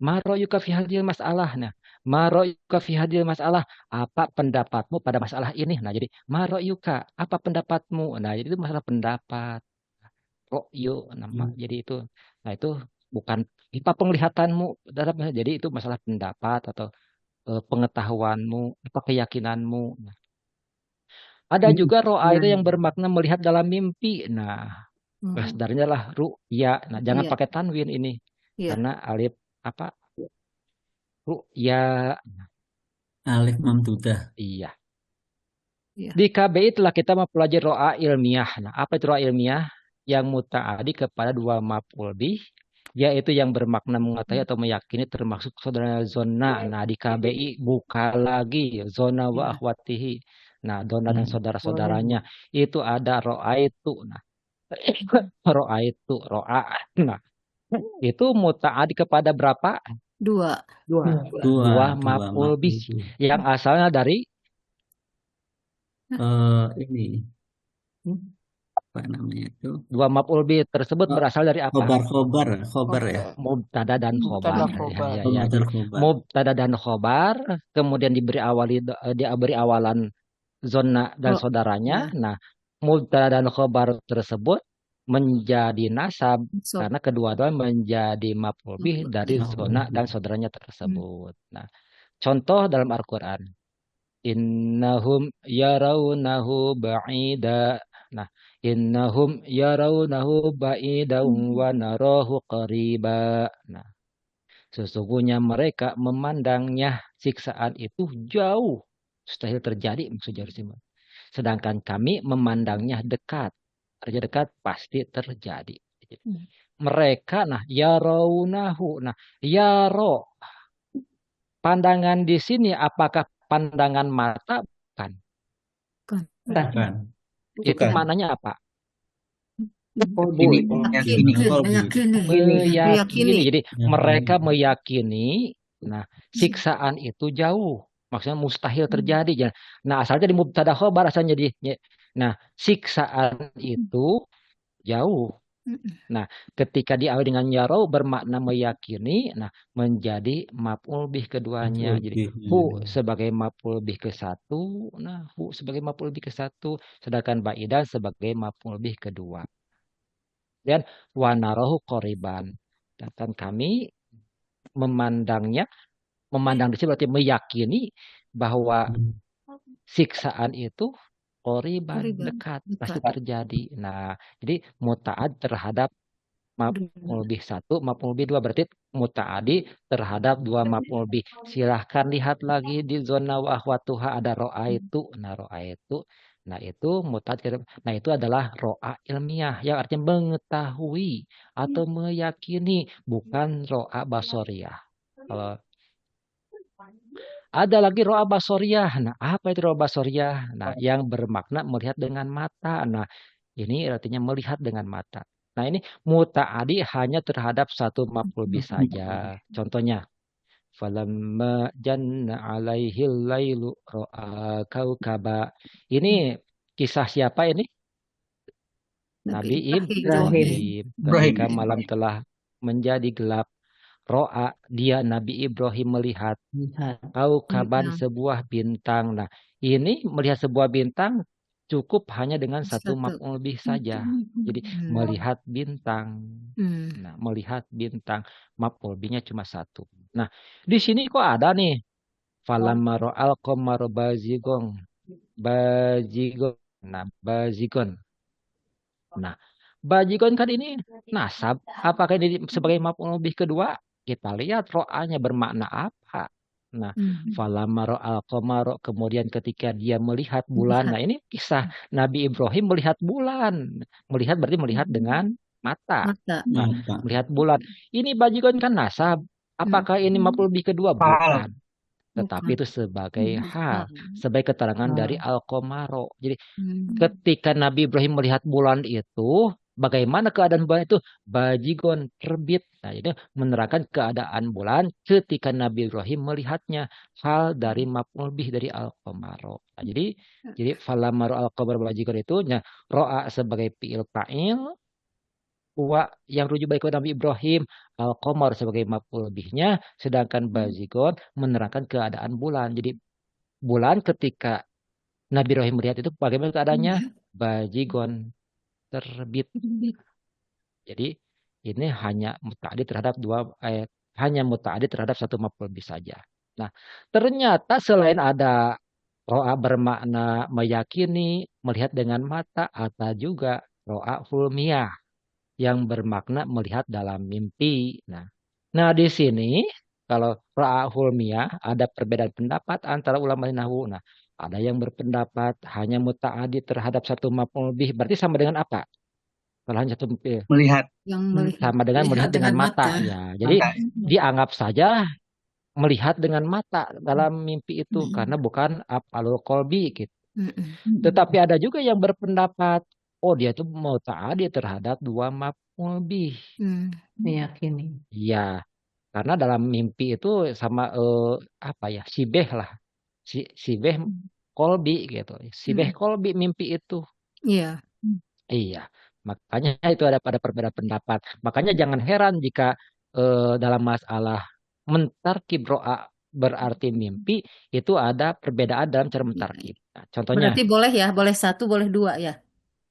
ma ra'yuka fi hadhil mas'alah. Nah, ma ra'yuka fi hadhil mas'alah, apa pendapatmu pada masalah ini? Nah, jadi ma ra'yuka, apa pendapatmu? Nah, jadi itu masalah pendapat. Ro'yu nama. Jadi itu. Nah, itu bukan apa penglihatanmu, jadi itu masalah pendapat atau pengetahuanmu, apa keyakinanmu. Nah, ada juga ro'a itu yang bermakna melihat dalam mimpi. Nah, masdarnya lah ru'ya. Nah, jangan Iya. pakai tanwin ini. Iya. Karena alif apa? Ru'ya. Alif mamdudah. Iya. Iya. Di KBI telah kita mempelajari ro'a ilmiah. Nah, apa itu ro'a ilmiah? Yang muta'adi kepada dua maf'ul bih, yaitu yang bermakna mengetahui atau meyakini, termasuk saudara zona. Nah, di KBI buka lagi zona wa akhwatihi. Nah, dona dan saudara-saudaranya itu ada ro'a itu. Nah, ro'a itu, ro'a. Nah, itu muta'adi kepada berapa? Dua. Dua maf'ul bih yang asalnya dari ini apa namanya itu? dua maf'ul bih tersebut berasal dari apa? Khobar ya. Mubtada dan khobar. Mubtada, Ya. Mubtada dan khobar, kemudian diberi awalan zona dan saudaranya. Nah, mubtada dan khobar tersebut menjadi nasab karena kedua-duanya menjadi maf'ul bih dari zona dan saudaranya tersebut. Nah, contoh dalam Al-Qur'an. Innahum yarawnahu ba'ida. Nah, innahum yarawnahu ba'idan wa narahu qariba. Nah, sesungguhnya mereka memandangnya siksaan itu jauh, mustahil terjadi maksudnya. Sedangkan kami memandangnya dekat. Artinya dekat pasti terjadi. Mereka yarawnahu. Nah, yaro. Pandangan di sini apakah pandangan mata? Bukan. Itu maknanya apa? Meyakini. Jadi mereka meyakini. Nah, siksaan itu jauh. Maksudnya mustahil terjadi. Nah, asalnya di mubtada khobar asalnya jadi. Nah, siksaan itu jauh. Nah, ketika diawali dengan yarau bermakna meyakini, nah menjadi maf'ul bih keduanya. Jadi hu sebagai maf'ul bih ke-1, nah hu sebagai maf'ul bih ke-1, sedangkan ba'idan sebagai maf'ul bih kedua. Dan wa narahu qoriban. Dan kami memandang di sini berarti meyakini bahwa siksaan itu qoriban, dekat, pasti terjadi. Nah, jadi muta'ad terhadap maf'ul bih 1, maf'ul bih 2, berarti muta'adi terhadap dua maf'ul bih. Silahkan lihat lagi di zona wa akhwatuha ada ro'a itu. Nah, ro'a itu. Nah, itu muta'ad. Nah, itu adalah ro'a ilmiah yang artinya mengetahui atau meyakini, bukan ro'a basoriyah. Kalau ada lagi ro'a basoriyah. Nah, apa itu ro'a basoriyah? Nah, yang bermakna melihat dengan mata. Nah, ini artinya melihat dengan mata. Nah, ini muta'adi hanya terhadap satu maf'ul bih saja. Contohnya, falamma janna 'alaihil lailu ra'a kaukaba. Ini kisah siapa ini? Nabi Ibrahim. Ketika malam telah menjadi gelap, ro'a dia Nabi Ibrahim melihat kaukaban sebuah bintang. Nah, ini melihat sebuah bintang cukup hanya dengan satu maf'ul bih saja. Jadi melihat bintang. Nah, melihat bintang, maf'ul bihnya cuma satu. Nah, di sini kok ada nih falamma ra'al qamara bazigon. Nah, bazigon. Nah, Bajigon kan ini nasab. Apakah ini sebagai maf'ul bih kedua? Kita lihat ro'anya bermakna apa. Nah, falamma ra'al qamara, kemudian ketika dia melihat bulan. Nah, ini kisah Nabi Ibrahim melihat bulan. Melihat berarti melihat dengan mata. Mata. Nah, Mata. melihat bulan. Ini bajigon kan nasab. Apakah ini maf'ul bih kedua? Bukan. Tetapi itu sebagai hal, sebagai keterangan dari al-qamaro. Jadi ketika Nabi Ibrahim melihat bulan itu, bagaimana keadaan bulan itu? Bajigon, terbit. Nah, itu menerangkan keadaan bulan ketika Nabi Ibrahim melihatnya. Hal dari maf'ul bih dari al-qamaro. Nah, jadi falamma al-qamar bajigon itu ro'a sebagai fi'il fa'il, wa yang rujuk balik ke Nabi Ibrahim, al-qamar sebagai maf'ul bihnya, sedangkan bajigon menerangkan keadaan bulan. Jadi bulan ketika Nabi Ibrahim melihat itu bagaimana keadaannya? Bajigon, terbit. Jadi ini hanya muta'addi terhadap hanya muta'addi terhadap satu maf'ul bih saja. Nah, ternyata selain ada ro'a bermakna meyakini, melihat dengan mata, atau juga ro'a hulmiyah yang bermakna melihat dalam mimpi. Nah di sini kalau ro'a hulmiyah ada perbedaan pendapat antara ulama nahwu. Nah, ada yang berpendapat hanya muta'addi terhadap satu maf'ul bih, berarti sama dengan apa? Kalau hanya satu Melihat. Yang melihat. sama dengan melihat dengan mata. Ya, jadi dianggap saja melihat dengan mata dalam mimpi itu karena bukan af'alul qalbi gitu. Tetapi ada juga yang berpendapat dia itu muta'addi terhadap dua maf'ul bih. Meyakini. Iya, karena dalam mimpi itu sama sibeh lah. Sibeh kolbi gitu. Sibeh kolbi mimpi itu. Iya. Iya. Makanya itu ada pada perbedaan pendapat. Makanya jangan heran jika dalam masalah mentarkib ro'a berarti mimpi itu ada perbedaan dalam cara mentarkib. Nah, contohnya Berarti boleh ya, boleh satu, boleh dua ya.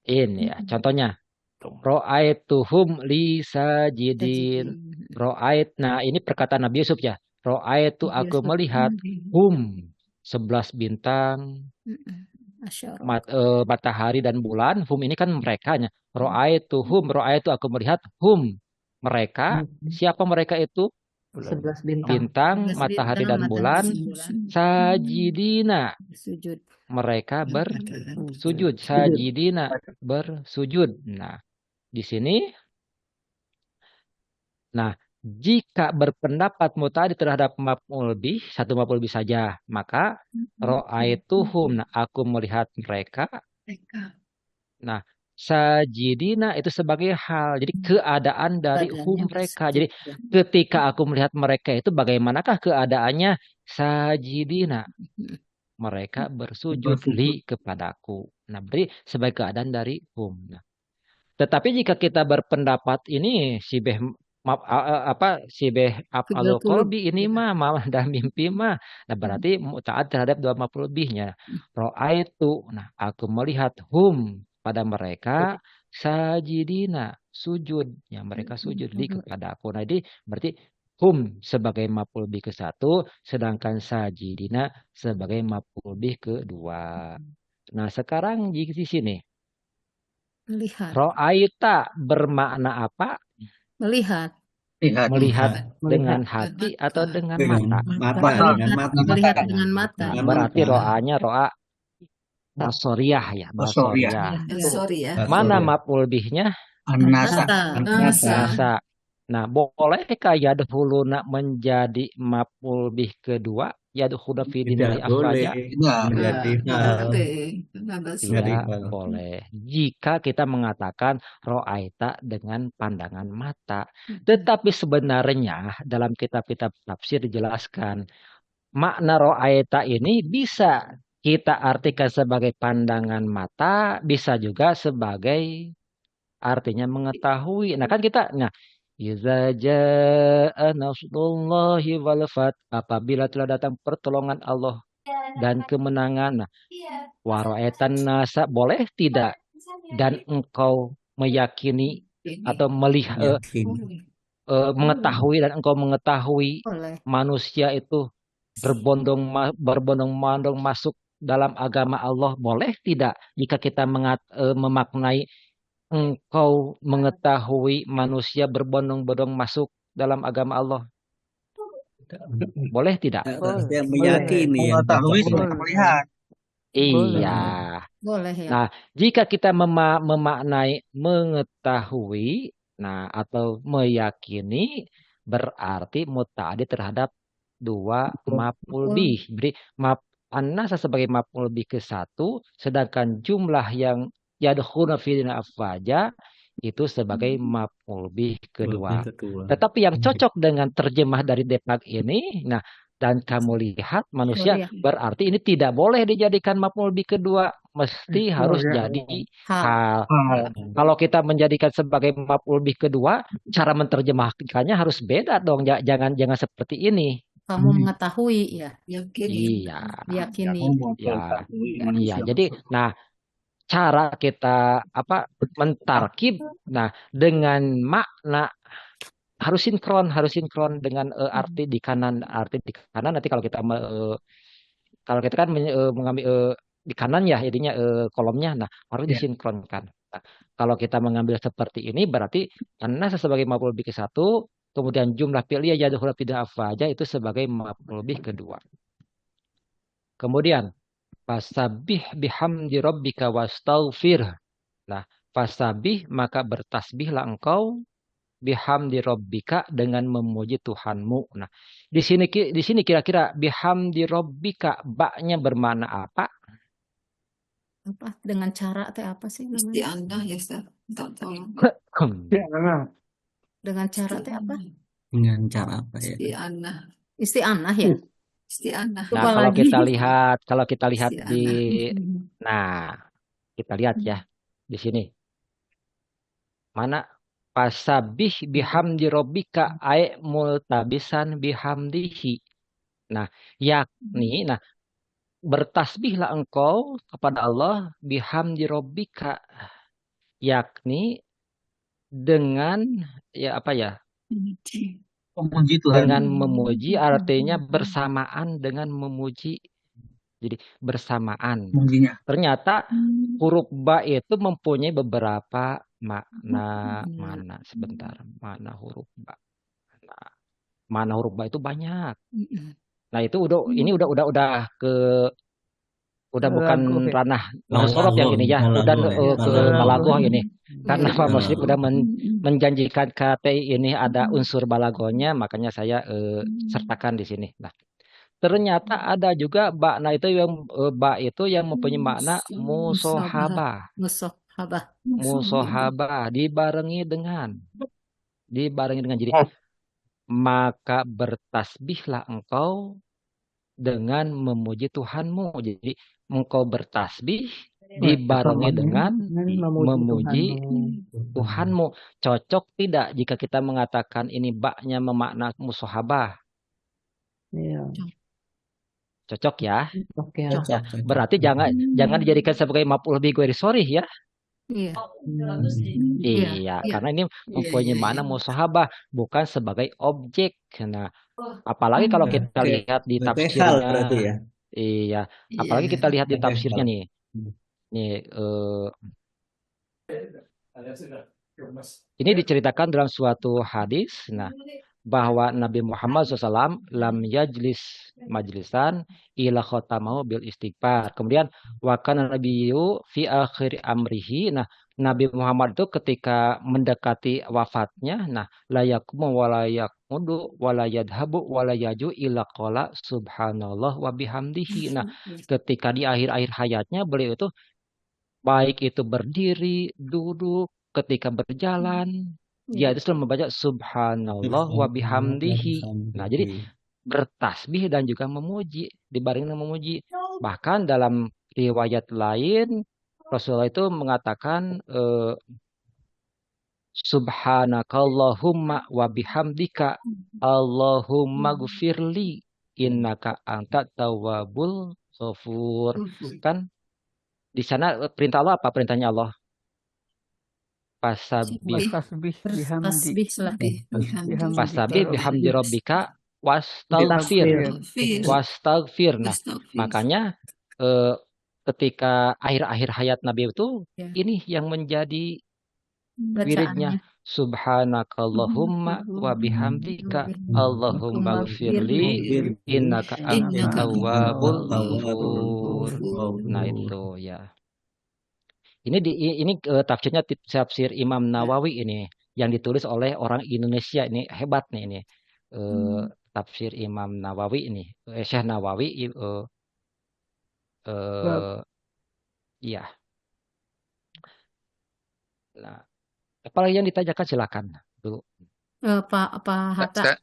ini ya, contohnya ro'aituhum li sajidin. Nah ini perkataan Nabi Yusuf ya. Ro'aitu aku melihat hum 11 bintang, matahari dan bulan. Hum ini kan merekanya. Ro'aituhum, ro'aitu aku melihat hum mereka. Siapa mereka itu? 11 Bintang, matahari dan bulan. Sajidina. Mereka bersujud. Sajidina bersujud. Nah, di sini. Nah, jika berpendapat muta'addi terhadap maf'ul bih, satu maf'ul bih saja, maka ro'aituhum, aku melihat mereka. Nah, sajidina itu sebagai hal, jadi keadaan dari hum mereka. Jadi ketika aku melihat mereka itu bagaimanakah keadaannya? Sajidina, mereka bersujud li kepadaku. Nah, berarti sebagai keadaan dari hum. Nah, tetapi jika kita berpendapat ini sibeh af'alul qalbi ini mah malah dalam mimpi mah. Nah, berarti muta'addi terhadap dua maf'ul bihnya. Ro'aitu, nah aku melihat hum pada mereka sajidina sujud, ya mereka sujud li kepada aku. Nah, ini berarti hum sebagai maf'ul bih ke-1, sedangkan sajidina sebagai maf'ul bih kedua. Nah, sekarang di sini Melihat. ro'aita bermakna apa? Melihat. Melihat dengan hati atau dengan mata? Melihat dengan mata. Nah, berarti ro'anya ro'a basoriyah ya. Basoriyah. Mana maf'ul bihnya? Nasa. Nah, bolehkah yadkhuluna menjadi maf'ul bih kedua? Yadkhuluna fi dinil afraja? Tidak boleh. Jika kita mengatakan ro'aita dengan pandangan mata. Tetapi sebenarnya dalam kitab-kitab tafsir dijelaskan makna ro'aita ini bisa kita artikan sebagai pandangan mata, bisa juga sebagai artinya mengetahui. Nah, kan kita iza jaa nasrullahi wal fath, apabila telah datang pertolongan Allah dan kemenangan. Nah, waro'etan nasa, boleh tidak? Dan engkau meyakini atau melihat mengetahui, dan engkau mengetahui manusia itu berbondong-bondong masuk dalam agama Allah, boleh tidak jika kita memaknai engkau mengetahui manusia berbondong-bondong masuk dalam agama Allah? Boleh tidak? Harusnya Boleh. meyakini yang Mengetahui cocok. tidak melihat. Iya. Boleh ya. Nah, jika kita memaknai mengetahui, nah atau meyakini, berarti muta'addi terhadap dua maf'ul bih. Beri an-nasa sebagai maf'ul bih ke satu, sedangkan jumlah yang yadkhuluna fi dina afwaja itu sebagai maf'ul bih kedua. Kedua. Tetapi yang cocok dengan terjemah dari Depak ini, nah dan kamu lihat manusia, Sorry ya. berarti ini tidak boleh dijadikan maf'ul bih kedua, mesti harus ya. jadi Hal. hal. Kalau kita menjadikan sebagai maf'ul bih kedua, cara menerjemahkannya harus beda dong. Jangan seperti ini. Kamu mengetahui ya. Yakini. Iya. Yakini. Ya, iya. Jadi, nah cara kita mentarkib, nah dengan makna harus sinkron dengan arti di kanan nanti kalau kita kan mengambil di kanan ya jadinya kolomnya, nah harus disinkronkan. Nah, kalau kita mengambil seperti ini berarti karena sebagai maf'ul bih ke satu, kemudian jumlah fi'liyah yadkhulu fi afwaja itu sebagai maf'ul bih kedua. Kemudian fasabbih bihamdi rabbika wastaghfir. Nah, fasabih maka bertasbihlah engkau bihamdi rabbika dengan memuji Tuhanmu. Nah, di sini kira-kira bihamdi rabbika baknya bermakna apa? Apa dengan cara teh apa sih namanya? Isti'anah ya, Ustaz. Tolong. Dengan cara teh apa? Dengan cara apa ya? Isti'anah. Isti'anah ya. Isti'anah. Nah, Coba kalau lagi. kita lihat di Isti'anah. nah, kita lihat ya di sini. Mana fasabih bihamdi rabbika ay multabisan bihamdihi. Nah, yakni bertasbihlah engkau kepada Allah bihamdi rabbika, yakni dengan Memuji Tuhan. dengan memuji, artinya bersamaan dengan memuji. Jadi bersamaan. Memujinya. Ternyata huruf ba itu mempunyai beberapa makna. Sebentar, mana huruf ba? Mana huruf ba itu banyak. Nah, itu bukan ranah sorop yang ini ya, udah ke balagoh ini. Karena Pak Muslim udah menjanjikan KTI ini ada unsur balagohnya, makanya saya sertakan di sini. Nah, ternyata ada juga ba itu yang mempunyai makna musohabah. Musohabah dibarengi dengan jadi maka bertasbihlah engkau dengan memuji Tuhanmu. Jadi engkau bertasbih dibarengi dengan memuji Tuhanmu. Cocok tidak jika kita mengatakan ini baknya memakna musohabah? Iya. Cocok ya? Cocok. Berarti jangan dijadikan sebagai maf'ul bih ghairi sharih ya. Iya. Iya, karena ini mempunyai makna musahabah, bukan sebagai objek. Nah, apalagi kalau kita lihat di tafsirnya. Berarti ya. Iya, apalagi kita lihat di tafsirnya nih. Ini diceritakan dalam suatu hadis, bahwa Nabi Muhammad SAW lam yajlis majlisan ila khotamahu bil istighfar. Kemudian wa kana nabiyyu fi akhir amrihi. Nah, Nabi Muhammad itu ketika mendekati wafatnya, la yaqumu wa la yaqudu wa la yadhabu wa la yaju illa qala subhanallah wa bihamdihi. Nah, ketika di akhir-akhir hayatnya beliau itu baik itu berdiri, duduk, ketika berjalan, dia itu selalu membaca subhanallah wa bihamdihi. Nah, jadi bertasbih dan juga memuji, dibarengi dengan memuji. Bahkan dalam riwayat lain Rasulullah itu mengatakan subhanakallahumma wa bihamdika Allahumma gfirli innaka antat tawwabul ghafur. Kan di sana perintah Allah apa? Perintahnya Allah Fasabih bihamdi rabbika wastaghfir. Nah, makanya ketika akhir-akhir hayat Nabi itu ini yang menjadi wiridnya bacaannya. subhanakallahumma wa bihamdika Allahumma gfirli innaka anta Innaka tawwabul Tawwabul ghafur. Nah Ghafur. itu ya. Ini tafsirnya tafsir Imam Nawawi ini yang ditulis oleh orang Indonesia, ini hebat nih ini. Tafsir Imam Nawawi ini, Syekh Nawawi iya. Nah, apalagi yang ditanyakan silakan dulu. Pak Hatta,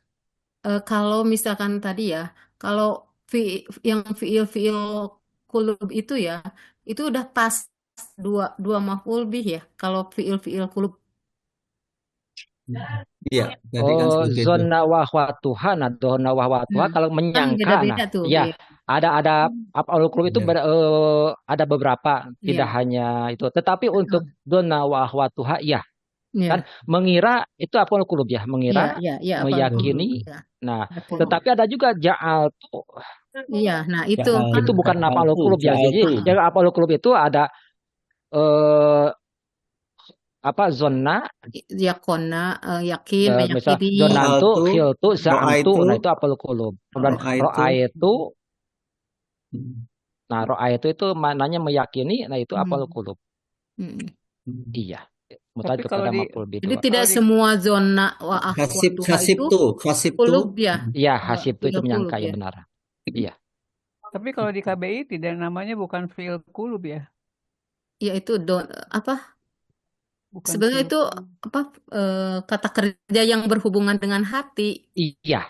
kalau misalkan tadi ya, kalau yang fiil kulub itu ya, itu udah pas dua maf'ul bih ya. Kalau fiil kulub. Iya, tadi kan seperti itu. Zona wahwatuha, nah zona wahwatuha kalau Kan menyangka, nah beda-beda tuh. ya Iya. ada apa kulub itu Iya. ada beberapa, tidak Iya. hanya itu. Tetapi untuk zona wahwatuha, ya kan Iya. mengira itu apa kulub ya, Iya, mengira, iya, iya, apa meyakini. ya. Nah, Betul. tetapi ada juga ja'al tuh. Iya, nah itu Ja'al kan Itu bukan ja'al apa tu, kulub ya. ja'al Jadi tu. yang apa kulub itu ada apa zona, yakona, yakin, misal meyakini. zonantu, Ja'altu, khiltu, za'amtu, ro'aitu, nah itu apa kulub. Kemudian ro'aitu. ro'aitu, Hmm. nah ro'aitu itu maknanya meyakini, nah itu apa Hmm. kulub. Hmm. Iya, Tapi mutlak kalau kepada di maf'ul bih Jadi dua. tidak kalau di semua zona wa Hasib, akhwatuha hasib itu tu, hasib tu. kulub ya. Iya, hasib itu Fiil menyangka, kulub ya ya. benar. Iya. tapi kalau di KBI tidak namanya bukan fiil kulub ya, Yaitu apa? bukan Sebenarnya fiil itu kulub. apa kata kerja yang berhubungan dengan hati. Iya,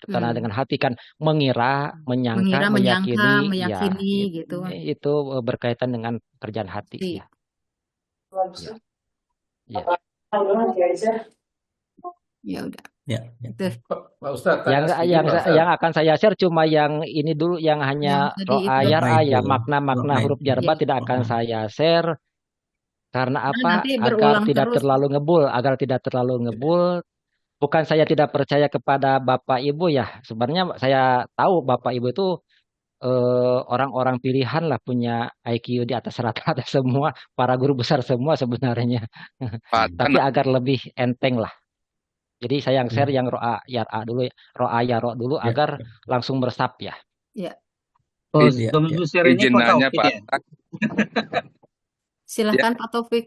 karena Hmm. dengan hati kan mengira, menyangka, Mengira, menyangka, meyakini, ya meyakini gitu. itu berkaitan dengan kerjaan hati, Hati. ya. Ya, ya. Ya udah. Ya, ya. Itu Pak Ustadz, Yang tanya sedikit Pak Ustadz. yang akan saya share cuma yang ini dulu, yang yang hanya tadi itu. ro'ayar ya, Ro'aitu, makna-makna huruf ro'aitu, jarba Ya. tidak akan ro'aitu. saya share. Karena Nah, apa? nanti Agar berulang tidak terus. terlalu ngebul, agar tidak terlalu ngebul. Bukan saya tidak percaya kepada Bapak Ibu ya. Sebenarnya saya tahu Bapak Ibu itu orang-orang pilihan lah, punya IQ di atas rata-rata semua, para guru besar semua sebenarnya. Tapi agar lebih enteng lah. Jadi saya yang share yang ro'a yar'a dulu, ro'a yaro dulu Ya, agar langsung meresap ya. Ya. Oh, ya, sebelum ya. share ini Izin Pak nanya Taufik Pak. ya? Silakan Pak Taufik.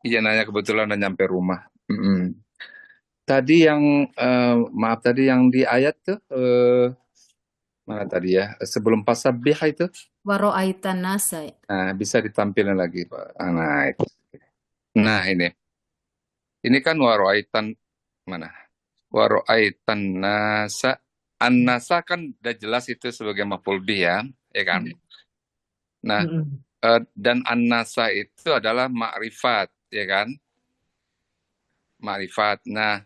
Izin nanya, kebetulan udah nyampe rumah. Tadi yang maaf, tadi yang di ayat tuh mana tadi ya, sebelum pasabih itu, Wa ra'aitan nasa. nah bisa ditampilkan lagi Pak. Nah itu. Nah ini kan waroaitan mana? Waroaitan nasa, an-nasa kan udah jelas itu sebagai maf'ul bih ya kan? Nah, dan an-nasa itu adalah ma'rifat, ya kan? Ma'rifat. Nah,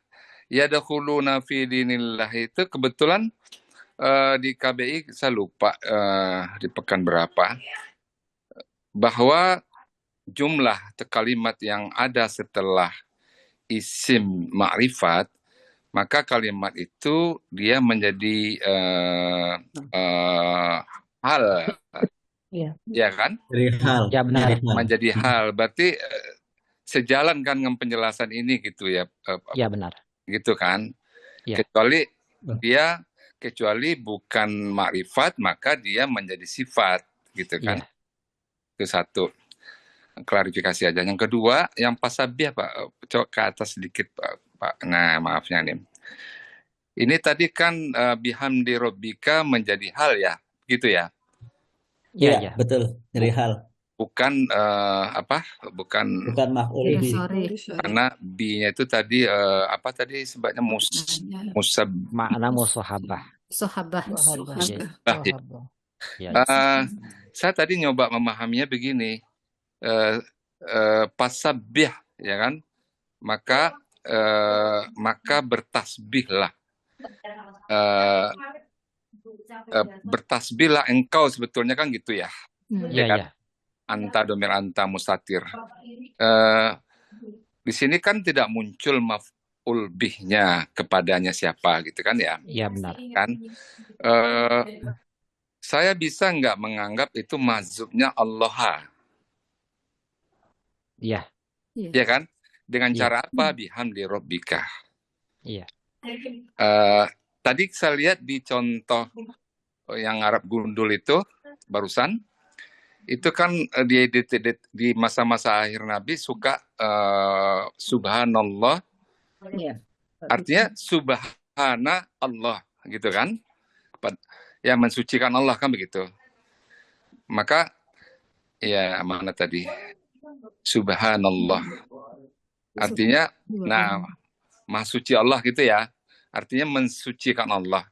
yadkhuluna fi dinillah itu kebetulan di KBI saya lupa di pekan berapa, bahwa jumlah kalimat yang ada setelah isim ma'rifat, maka kalimat itu dia menjadi hal, ya kan? Dari hal, Ya benar. dari hal. Menjadi hal, berarti sejalan kan dengan penjelasan ini gitu ya, Ya benar. gitu kan? Ya. Kecuali bukan ma'rifat, maka dia menjadi sifat, gitu kan? Ya. Itu satu. Klarifikasi aja. Yang kedua, yang pasabih Pak, coba ke atas sedikit Pak. Nah, maafnya nih. Ini tadi kan bihamdi robbika menjadi hal ya, gitu ya? Iya, betul, dari hal. Bukan bukan maf'ul bih. Karena B-nya itu tadi apa tadi sebabnya musab, makna musahabah. Sohabah. Saya tadi nyoba memahaminya begini. Pasabih, ya kan? Maka bertasbihlah. Bertasbihlah engkau, sebetulnya kan gitu ya. Ya kan? Anta domir anta mustatir. Di sini kan tidak muncul maf'ul bihnya kepadanya siapa gitu kan ya? Iya benar. Kan? Saya bisa nggak menganggap itu mazubnya Allah? Iya. Iya. ya kan? Dengan Iya, cara apa? Bihamdi rabbika. iya, Tadi saya lihat di contoh yang Arab gundul itu barusan, itu kan di masa-masa akhir Nabi suka subhanallah, Iya. artinya subhana Allah, gitu kan? Yang mensucikan Allah kan begitu. Maka ya mana tadi? Subhanallah. Artinya, nah, Maha Suci Allah gitu ya. Artinya mensucikan Allah.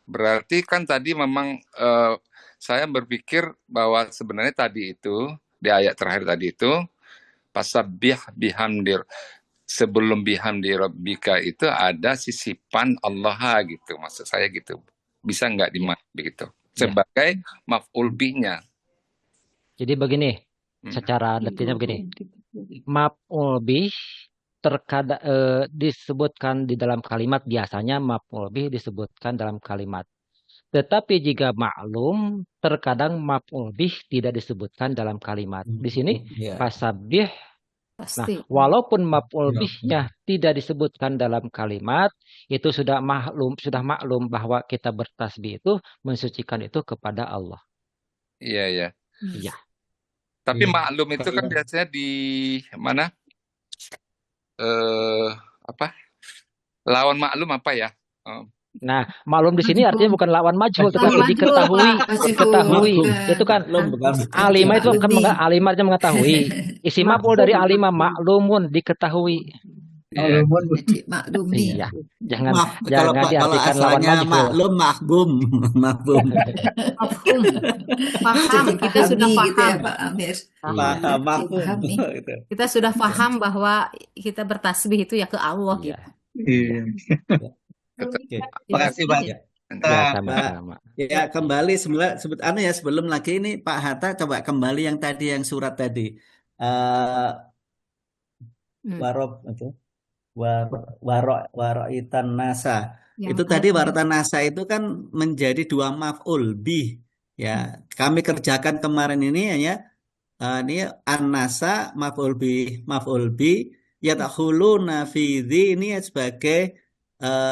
Berarti kan tadi memang saya berpikir bahwa sebenarnya tadi itu, di ayat terakhir tadi itu, pasabbih bihamdir. Sebelum bihamdi rabbika itu ada sisipan Allah gitu. Maksud saya gitu. Bisa nggak begitu? iya. Sebagai maf'ul bihnya. Jadi begini, secara detailnya begini. Maf'ul bih terkadang disebutkan di dalam kalimat, biasanya maf'ul bih disebutkan dalam kalimat. Tetapi jika maklum, terkadang maf'ul bih tidak disebutkan dalam kalimat. Di sini Iya. fasabbih. Nah, Pasti. walaupun maf'ul bihnya tidak disebutkan dalam kalimat, itu sudah maklum bahwa kita bertasbih itu mensucikan itu kepada Allah. Iya, ya. Iya. Tapi Iya. maklum itu kan biasanya di mana? Apa? Lawan maklum apa ya? Nah, maklum di sini artinya Majhul. bukan lawan majhul, Lawan tetapi majhul, diketahui. Pak. Majhul. Diketahui. Itu kan Bukan alima itu kan Maklumi. alima artinya mengetahui. Isi maf'ul dari alima, maklumun, diketahui. Iya. Jadi maklumi. Iya. Jangan kalau jangan kalau diartikan lawan asalnya majhul. maklum mahbum, mahbum. Mafhum. Paham, kita sudah Dipahami gitu ya paham. Pak Amir. Iya. Mahbum Dipahami. gitu. Kita sudah paham bahwa kita bertasbih itu ya ke Allah Iya. gitu. Iya. Oke. Makasih Pak. Iya. Ya, Nah, sama-sama. Ya kembali sebelum lagi ini Pak Hatta coba kembali yang tadi yang surat tadi. Warob itu waroitan nasa. Yang Itu tadi tadi waroitan nasa itu kan menjadi dua maf'ul bih. Ya, kami kerjakan kemarin ini ya. Ini an-nasa maf'ul bih yadkhuluna fi ini sebagai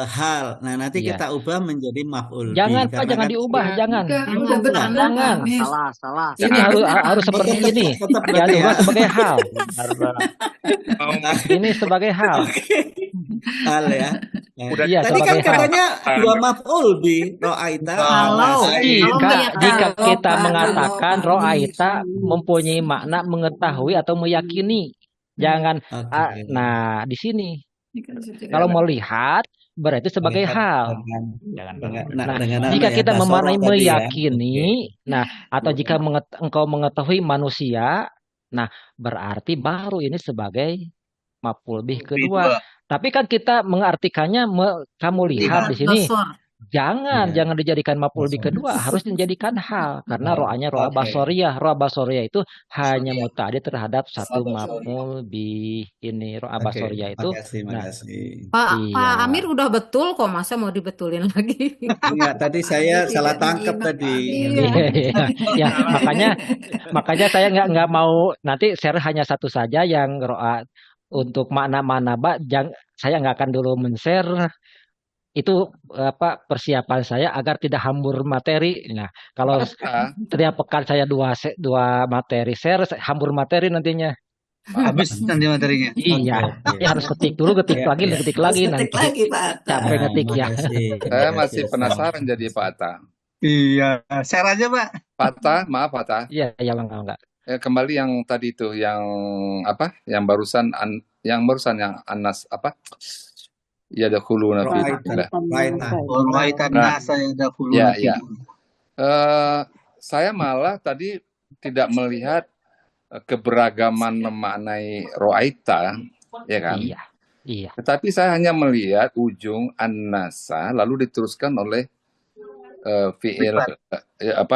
hal. Nah, nanti Iya. kita ubah menjadi maf'ul Jangan bih Pak, karena jangan kan diubah, jangan. Udah benar Jangan. Pak Amir. Salah. Ini harus seperti tetap ini. tetap Jangan berarti ya. diubah sebagai hal. Benar, Pak. Ini sebagai hal. Oke. Hal ya. Udah Iya, Tadi kan sebagai hal. katanya dua maf'ul bih ro'aita Kalau an-nasa. Jika kita Kalau mengatakan Pak Amir. ro'aita mempunyai makna mengetahui atau meyakini. Jangan Oke. nah di sini Ini kan sudah kalau melihat berarti sebagai Melihat hal. dengan Jangan. dengan Nah, apa jika ya kita basoro memaknai tadi ya. meyakini, Oke. nah atau jika engkau mengetahui manusia, nah berarti baru ini sebagai maf'ul bih kedua. Tapi kan kita mengartikannya kamu lihat di sini. basor. Jangan Iya. dijadikan maf'ul bih kedua, harus dijadikan hal karena ro'anya ro'a Oke. basoriyah. Ro'a basoriyah itu hanya muta'adid terhadap satu maf'ul bih. Ini ro'a Oke, basoriyah itu. Nah, makasih. Pak iya. Amir udah betul kok, masa mau dibetulin lagi? Enggak, tadi saya Amir salah tidak tangkap menyimak tadi. Pak Amir. Iya, ya makanya saya nggak mau nanti share hanya satu saja yang ro'a untuk makna-makna saya nggak akan dulu men-share itu apa persiapan saya agar tidak hambur materi. Nah, kalau setiap pekan saya dua materi share, hambur materi nantinya. Habis nanti materinya. Iya, Oke. ya harus ketik dulu, ketik Ya, lagi, ya. ketik Harus lagi ketik nanti. lagi Pak Atta. Capek ngetik ya. Makasih. Saya masih Makasih. penasaran jadi Pak Atta. Iya, share aja Pak. Pak Atta, maaf Pak Atta. Iya, enggak. Kembali yang tadi itu, yang apa? Yang barusan yang Anas apa? Ya dakhuluna fi Ro'aita. Ro'aitan Nah, nasa yadkhuluna ya, fi ya. Saya malah tadi tidak melihat keberagaman memaknai ro'aita, ya kan? Iya. Tetapi saya hanya melihat ujung an-nasa lalu diteruskan oleh fiil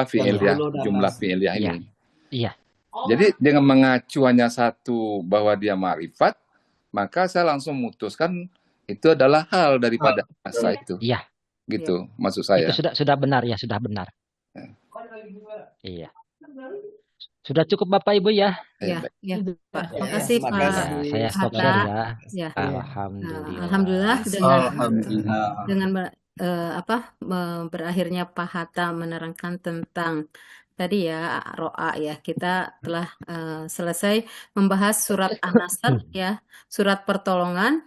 fi'iliyah, jumlah fi'iliyah ini. Iya. Jadi dengan mengacu hanya satu bahwa dia ma'rifat, maka saya langsung memutuskan itu adalah hal daripada nasa itu. Iya. Gitu maksud saya. Itu sudah benar ya, sudah benar. Iya. Sudah cukup Bapak Ibu ya? Ya, Baik. ya, Pak. Ya, Makasih terima Pak Ya, kasih. saya stop Hatta. share ya. Ya. Alhamdulillah. Alhamdulillah Makasih dengan Pak Hatta. Alhamdulillah. berakhirnya Pak Hatta menerangkan tentang tadi ya ro'a ya, kita telah selesai membahas surat An-Nasr ya, surat pertolongan.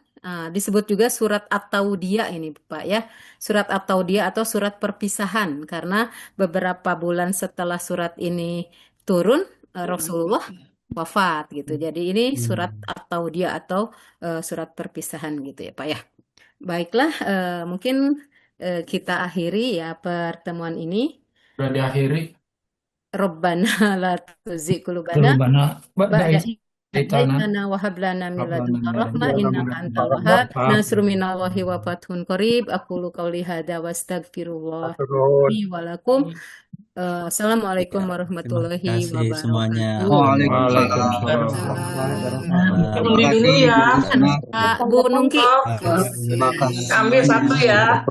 Disebut juga surat At-Taudiyah ini Pak ya, surat At-Taudiyah atau surat perpisahan, karena beberapa bulan setelah surat ini turun Rasulullah wafat gitu. Jadi ini surat At-Taudiyah atau surat perpisahan gitu ya Pak ya. Baiklah, mungkin kita akhiri ya pertemuan ini. Sudah diakhiri. Rabbana la tuzigh qulubana Qulubana ba'da ba'da idh idh hadaitana hadaytana wa hab lana min hab lana ladunka min rahmah ladunka innaka antal rahmah wahhab nasrun minallahi wa fathun qarib aqulu qawli hadza wa astaghfirullah Terus. li wa lakum. Assalamualaikum Ya, terima warahmatullahi kasih semuanya. wabarakatuh. Waalaikumsalam Waalaikumsalam. warahmatullahi Tunggu dulu ya. wabarakatuh. Bu Nungki. Terima kasih. Ambil satu ya.